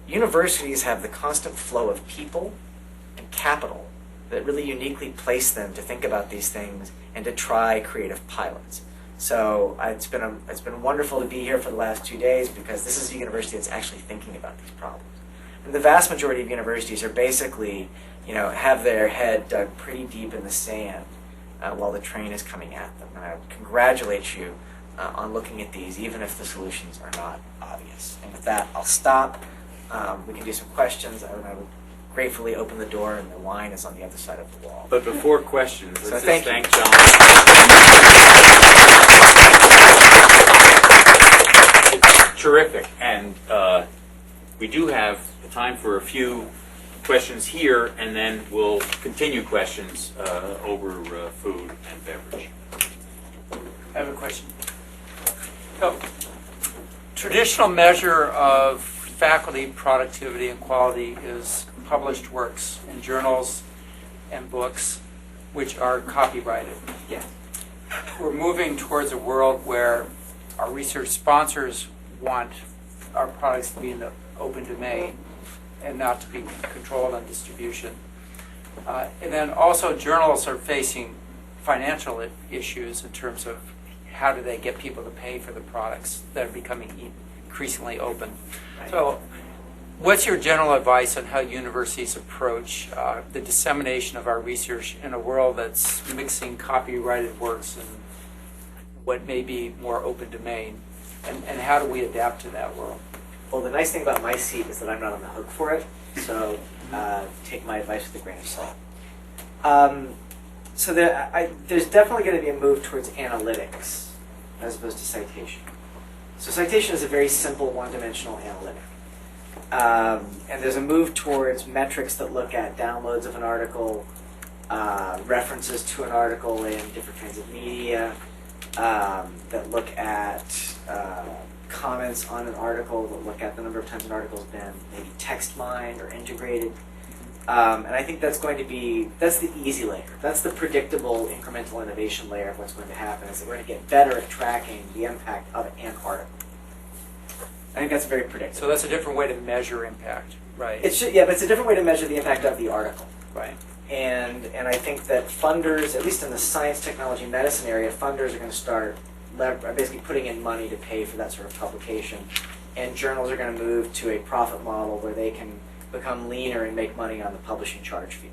Universities have the constant flow of people and capital that really uniquely place them to think about these things and to try creative pilots. So it's been wonderful to be here for the last 2 days because this is a university that's actually thinking about these problems. And the vast majority of universities are basically have their head dug pretty deep in the sand while the train is coming at them. And I would congratulate you on looking at these, even if the solutions are not obvious. And with that, I'll stop. We can do some questions. I would gratefully open the door, and the wine is on the other side of the wall. But before questions, let's thank just you. thank John. It's terrific. And we do have time for a few questions here, and then we'll continue questions over food and beverage. I have a question. So, traditional measure of faculty productivity and quality is published works in journals and books which are copyrighted. Yeah. We're moving towards a world where our research sponsors want our products to be in the open domain and not to be controlled on distribution. And then also journals are facing financial issues in terms of how do they get people to pay for the products that are becoming increasingly open. So what's your general advice on how universities approach the dissemination of our research in a world that's mixing copyrighted works and what may be more open domain? And how do we adapt to that world? Well, the nice thing about my seat is that I'm not on the hook for it, so take my advice with a grain of salt. So there's definitely going to be a move towards analytics as opposed to citation. So citation is a very simple one-dimensional analytic. And there's a move towards metrics that look at downloads of an article, references to an article in different kinds of media, that look at comments on an article, that look at the number of times an article's been maybe text mined or integrated. And I think that's going to be, that's the easy layer. That's the predictable incremental innovation layer of what's going to happen, is that we're going to get better at tracking the impact of an article. I think that's very predictable. So that's a different way to measure impact, right? Yeah, but it's a different way to measure the impact of the article. Right. And I think that funders, at least in the science, technology, medicine area, funders are going to start basically putting in money to pay for that sort of publication. And journals are going to move to a profit model where they can become leaner and make money on the publishing charge fees.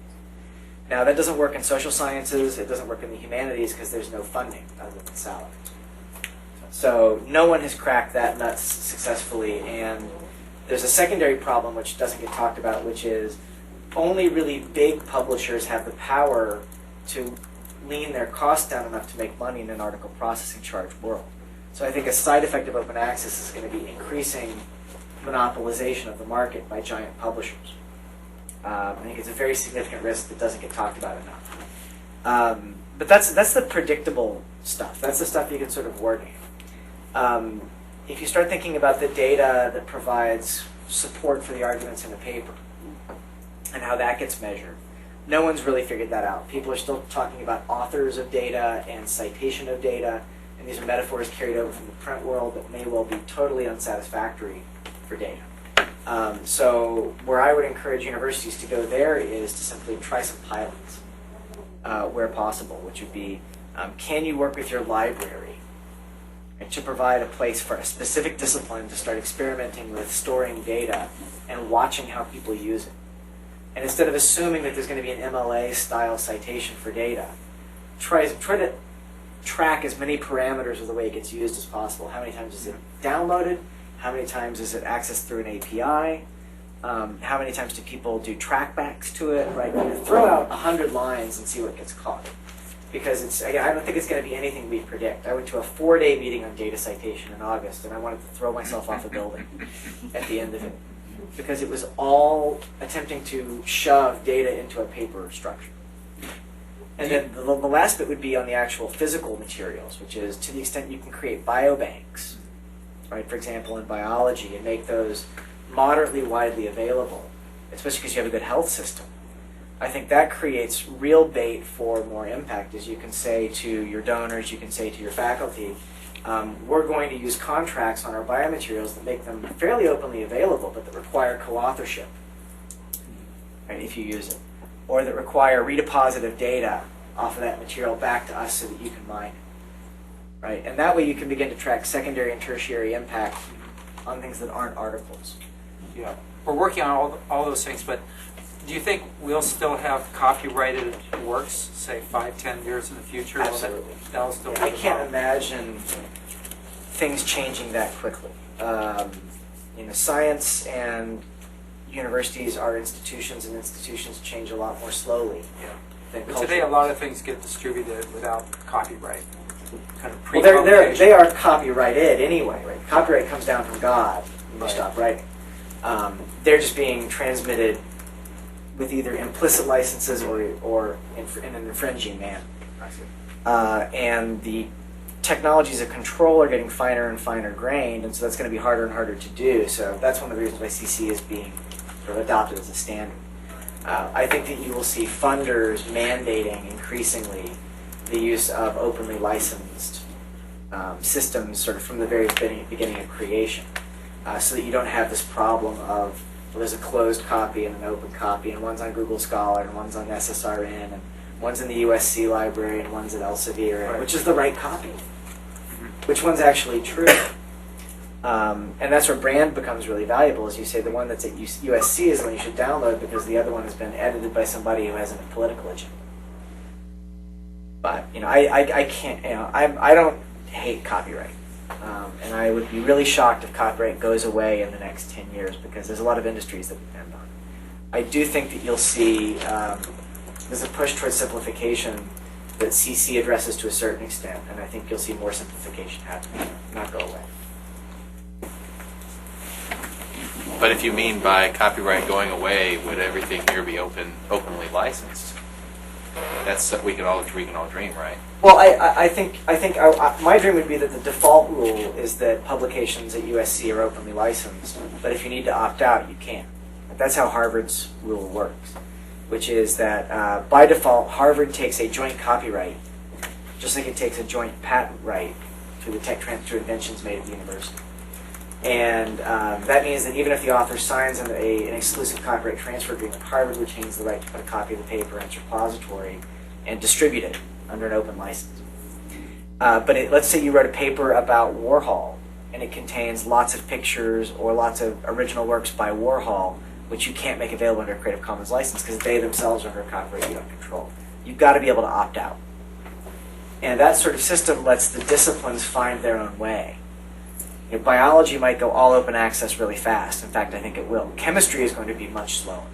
Now, that doesn't work in social sciences. It doesn't work in the humanities because there's no funding other than salaries. So no one has cracked that nut successfully. And there's a secondary problem which doesn't get talked about, which is only really big publishers have the power to lean their costs down enough to make money in an article processing charge world. So I think a side effect of open access is going to be increasing monopolization of the market by giant publishers. I think it's a very significant risk that doesn't get talked about enough. But that's the predictable stuff. That's the stuff you can sort of wargame. If you start thinking about the data that provides support for the arguments in a paper and how that gets measured, No one's really figured that out. People are still talking about authors of data and citation of data, and these are metaphors carried over from the print world that may well be totally unsatisfactory for data. So where I would encourage universities to go there is to simply try some pilots where possible, which would be, can you work with your library and to provide a place for a specific discipline to start experimenting with storing data and watching how people use it. And instead of assuming that there's going to be an MLA-style citation for data, try to track as many parameters of the way it gets used as possible. How many times is it downloaded? How many times is it accessed through an API? How many times do people do trackbacks to it? Right? Throw out 100 lines and see what gets caught. Because it's, again, I don't think it's going to be anything we predict. I went to a 4-day meeting on data citation in August, and I wanted to throw myself off a building at the end of it. Because it was all attempting to shove data into a paper structure. And then the last bit would be on the actual physical materials, which is to the extent you can create biobanks, right, for example, in biology, and make those moderately widely available, especially because you have a good health system. I think that creates real bait for more impact, as you can say to your donors, you can say to your faculty, we're going to use contracts on our biomaterials that make them fairly openly available, but that require co-authorship, right, if you use it, or that require redeposit of data off of that material back to us so that you can mine it, right? And that way you can begin to track secondary and tertiary impact on things that aren't articles. Yeah, we're working on all those things, but do you think we'll still have copyrighted works, say 5-10 years in the future? Absolutely. That'll still be I the can't model. imagine things changing that quickly. Science and universities are institutions, and institutions change a lot more slowly Yeah. than But culture. today, a lot of things get distributed without copyright. Kind of Well, pre-publication. they are copyrighted anyway, right? Copyright comes down from God when you Right. stop writing. They're just being transmitted with either implicit licenses or in an infringing manner. And the technologies of control are getting finer and finer grained, and so that's going to be harder and harder to do. So that's one of the reasons why CC is being sort of adopted as a standard. I think that you will see funders mandating increasingly the use of openly licensed systems sort of from the very beginning of creation, so that you don't have this problem of, well, there's a closed copy and an open copy, and one's on Google Scholar, and one's on SSRN, and one's in the USC library, and one's at Elsevier, Right. which is the right copy? Which one's actually true? And that's where brand becomes really valuable, as you say, the one that's at USC is the one you should download because the other one has been edited by somebody who has a political agenda. But, I can't, I don't hate copyright. And I would be really shocked if copyright goes away in the next 10 years because there's a lot of industries that depend on it. I do think that you'll see there's a push towards simplification that CC addresses to a certain extent, and I think you'll see more simplification happen, not go away. But if you mean by copyright going away, would everything here be openly licensed? That's we can all dream, right? Well, I think my dream would be that the default rule is that publications at USC are openly licensed, but if you need to opt out, you can. That's how Harvard's rule works, which is that by default, Harvard takes a joint copyright, just like it takes a joint patent right to the tech transfer inventions made at the university. And that means that even if the author signs an exclusive copyright transfer agreement, Harvard retains the right to put a copy of the paper in its repository and distribute it under an open license. But let's say you wrote a paper about Warhol, and it contains lots of pictures or lots of original works by Warhol, which you can't make available under a Creative Commons license because they themselves are under copyright you don't control. You've got to be able to opt out. And that sort of system lets the disciplines find their own way. Biology might go all open access really fast. In fact, I think it will. Chemistry is going to be much slower.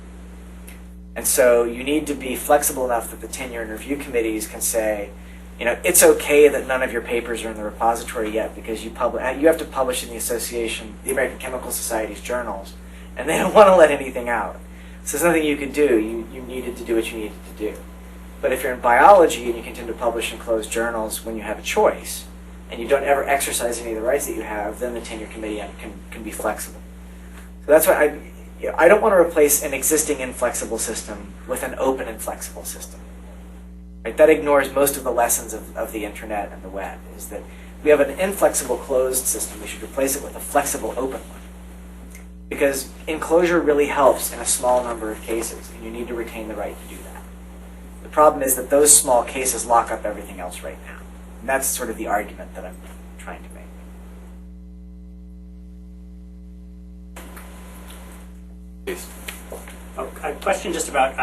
And so you need to be flexible enough that the tenure and review committees can say, it's okay that none of your papers are in the repository yet because you have to publish in the American Chemical Society's journals, and they don't want to let anything out. So there's nothing you could do. You needed to do what you needed to do. But if you're in biology and you continue to publish in closed journals when you have a choice, and you don't ever exercise any of the rights that you have, then the tenure committee can be flexible. So that's why I don't want to replace an existing inflexible system with an open inflexible system. Right? That ignores most of the lessons of the internet and the web, is that we have an inflexible closed system. We should replace it with a flexible open one. Because enclosure really helps in a small number of cases, and you need to retain the right to do that. The problem is that those small cases lock up everything else right now. And that's sort of the argument that I'm trying to make. Please. A question just about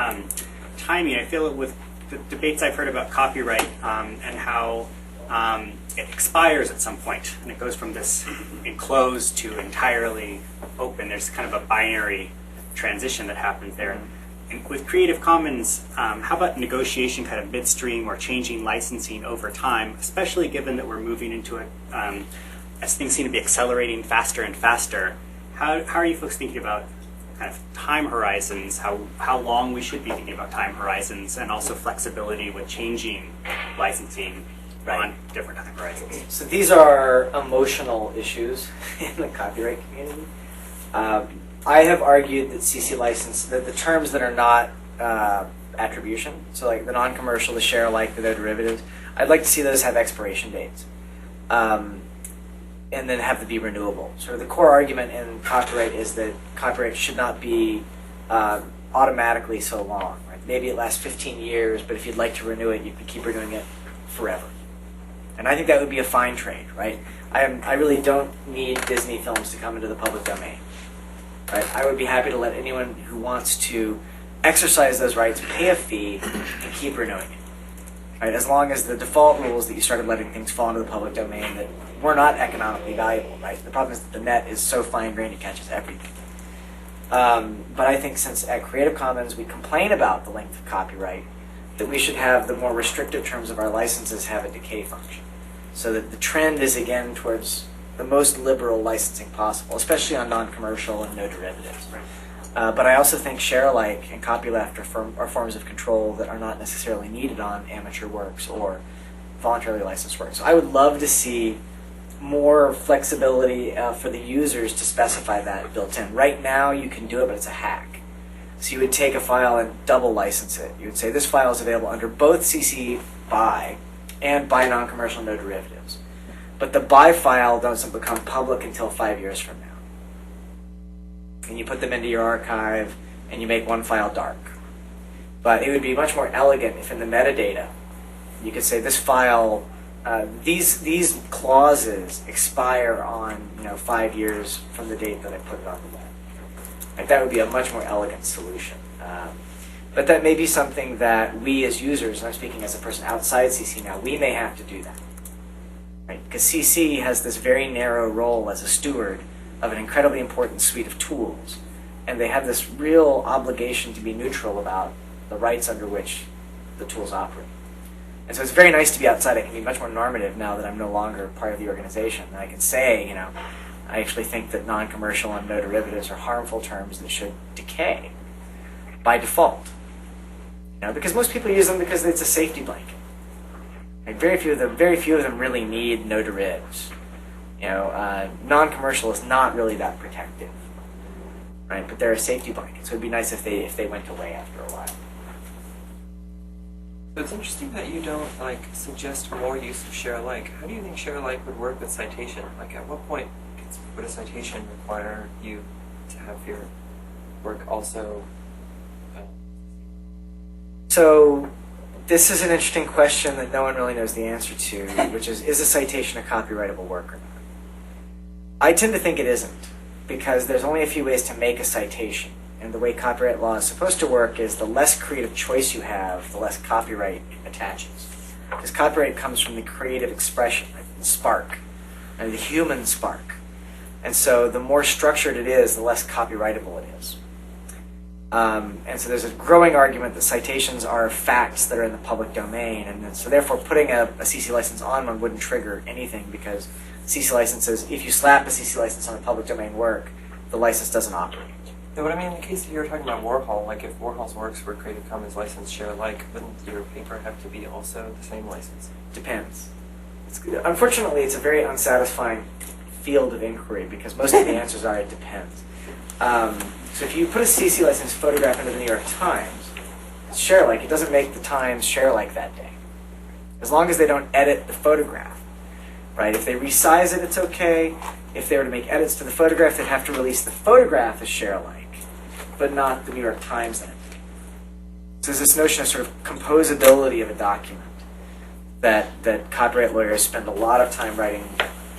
timing. I feel it with the debates I've heard about copyright and how it expires at some point, and it goes from this enclosed to entirely open. There's kind of a binary transition that happens there. And with Creative Commons, how about negotiation kind of midstream or changing licensing over time, especially given that we're moving into it as things seem to be accelerating faster and faster? How are you folks thinking about kind of time horizons, how long we should be thinking about time horizons, and also flexibility with changing licensing on different time horizons? So these are emotional issues in the copyright community. I have argued that CC license, that the terms that are not attribution, so like the non-commercial, the share alike, the no derivatives, I'd like to see those have expiration dates. And then have to be renewable. Sort of the core argument in copyright is that copyright should not be automatically so long. Right? Maybe it lasts 15 years, but if you'd like to renew it, you can keep renewing it forever. And I think that would be a fine trade, right? I really don't need Disney films to come into the public domain. Right? I would be happy to let anyone who wants to exercise those rights pay a fee and keep renewing it. Right? As long as the default rule is that you started letting things fall into the public domain that were not economically valuable. Right? The problem is that the net is so fine-grained it catches everything. But I think since at Creative Commons we complain about the length of copyright, that we should have the more restrictive terms of our licenses have a decay function. So that the trend is again towards the most liberal licensing possible, especially on non-commercial and no derivatives. But I also think share alike and copyleft are forms of control that are not necessarily needed on amateur works or voluntarily licensed works. So I would love to see more flexibility for the users to specify that built in. Right now you can do it, but it's a hack. So you would take a file and double license it. You would say this file is available under both CC BY and BY non-commercial no derivatives. But the BY file doesn't become public until 5 years from now. And you put them into your archive and you make one file dark. But it would be much more elegant if in the metadata you could say this file, these clauses expire on 5 years from the date that I put it on the web. Like, that would be a much more elegant solution. But that may be something that we as users, and I'm speaking as a person outside CC now, we may have to do that. Right? Because CC has this very narrow role as a steward of an incredibly important suite of tools. And they have this real obligation to be neutral about the rights under which the tools operate. And so it's very nice to be outside. I can be much more normative now that I'm no longer part of the organization. And I can say, I actually think that non-commercial and no derivatives are harmful terms that should decay by default. Because most people use them because it's a safety blanket. Like very few of them really need no derivatives. Non-commercial is not really that protective, right? But they're a safety blanket, so it'd be nice if they went away after a while. So it's interesting that you don't suggest more use of share alike. How do you think share alike would work with citation? At what point would a citation require you to have your work also? So this is an interesting question that no one really knows the answer to, which is a citation a copyrightable work or not? I tend to think it isn't, because there's only a few ways to make a citation. And the way copyright law is supposed to work is the less creative choice you have, the less copyright attaches. Because copyright comes from the creative expression, right? The spark, the human spark. And so the more structured it is, the less copyrightable it is. And so there's a growing argument that citations are facts that are in the public domain, and so therefore putting a CC license on one wouldn't trigger anything, because CC licenses, if you slap a CC license on a public domain work, the license doesn't operate. No, but I mean, in the case that you were talking about Warhol, if Warhol's works were Creative Commons license share alike, wouldn't your paper have to be also the same license? Depends. Unfortunately, it's a very unsatisfying field of inquiry, because most of the answers are it depends. So if you put a CC licensed photograph into the New York Times, it's share alike. It doesn't make the Times share alike that day, as long as they don't edit the photograph, right? If they resize it, it's okay. If they were to make edits to the photograph, they'd have to release the photograph as share alike, but not the New York Times entity. So there's this notion of sort of composability of a document that copyright lawyers spend a lot of time writing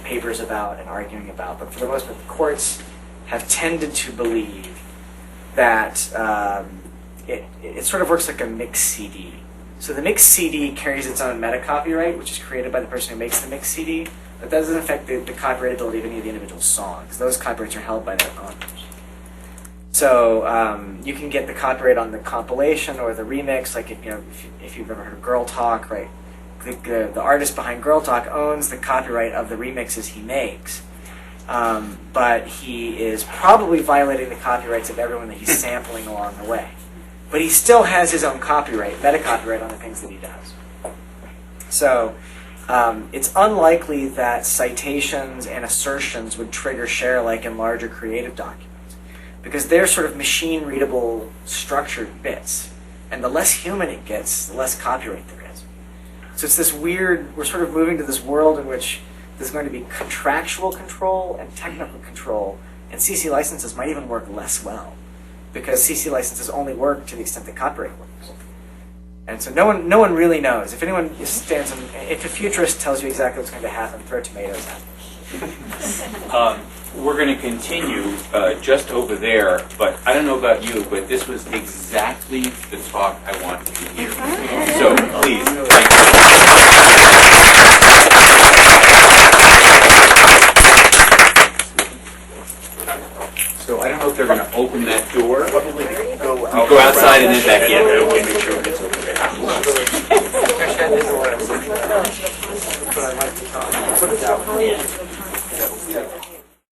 papers about and arguing about. But for the most part, the courts have tended to believe that it sort of works like a mixed CD. So the mixed CD carries its own meta copyright, which is created by the person who makes the mixed CD, but that doesn't affect the copyrightability of any of the individual songs. Those copyrights are held by their owners. So you can get the copyright on the compilation or the remix, like if you've ever heard of Girl Talk, right? The artist behind Girl Talk owns the copyright of the remixes he makes, but he is probably violating the copyrights of everyone that he's sampling along the way. But he still has his own copyright, meta copyright on the things that he does. So it's unlikely that citations and assertions would trigger share alike in larger creative documents, because they're sort of machine-readable, structured bits. And the less human it gets, the less copyright there is. So it's this weird, we're sort of moving to this world in which there's going to be contractual control and technical control, and CC licenses might even work less well, because CC licenses only work to the extent that copyright works. And so no one really knows. If anyone stands in, if a futurist tells you exactly what's going to happen, throw tomatoes at them. We're going to continue just over there, but I don't know about you, but this was exactly the talk I wanted to hear. So please, thank you. So I don't know if they're going to open that door. Go outside and then back in. Okay, make sure it's open. But I'd like to talk.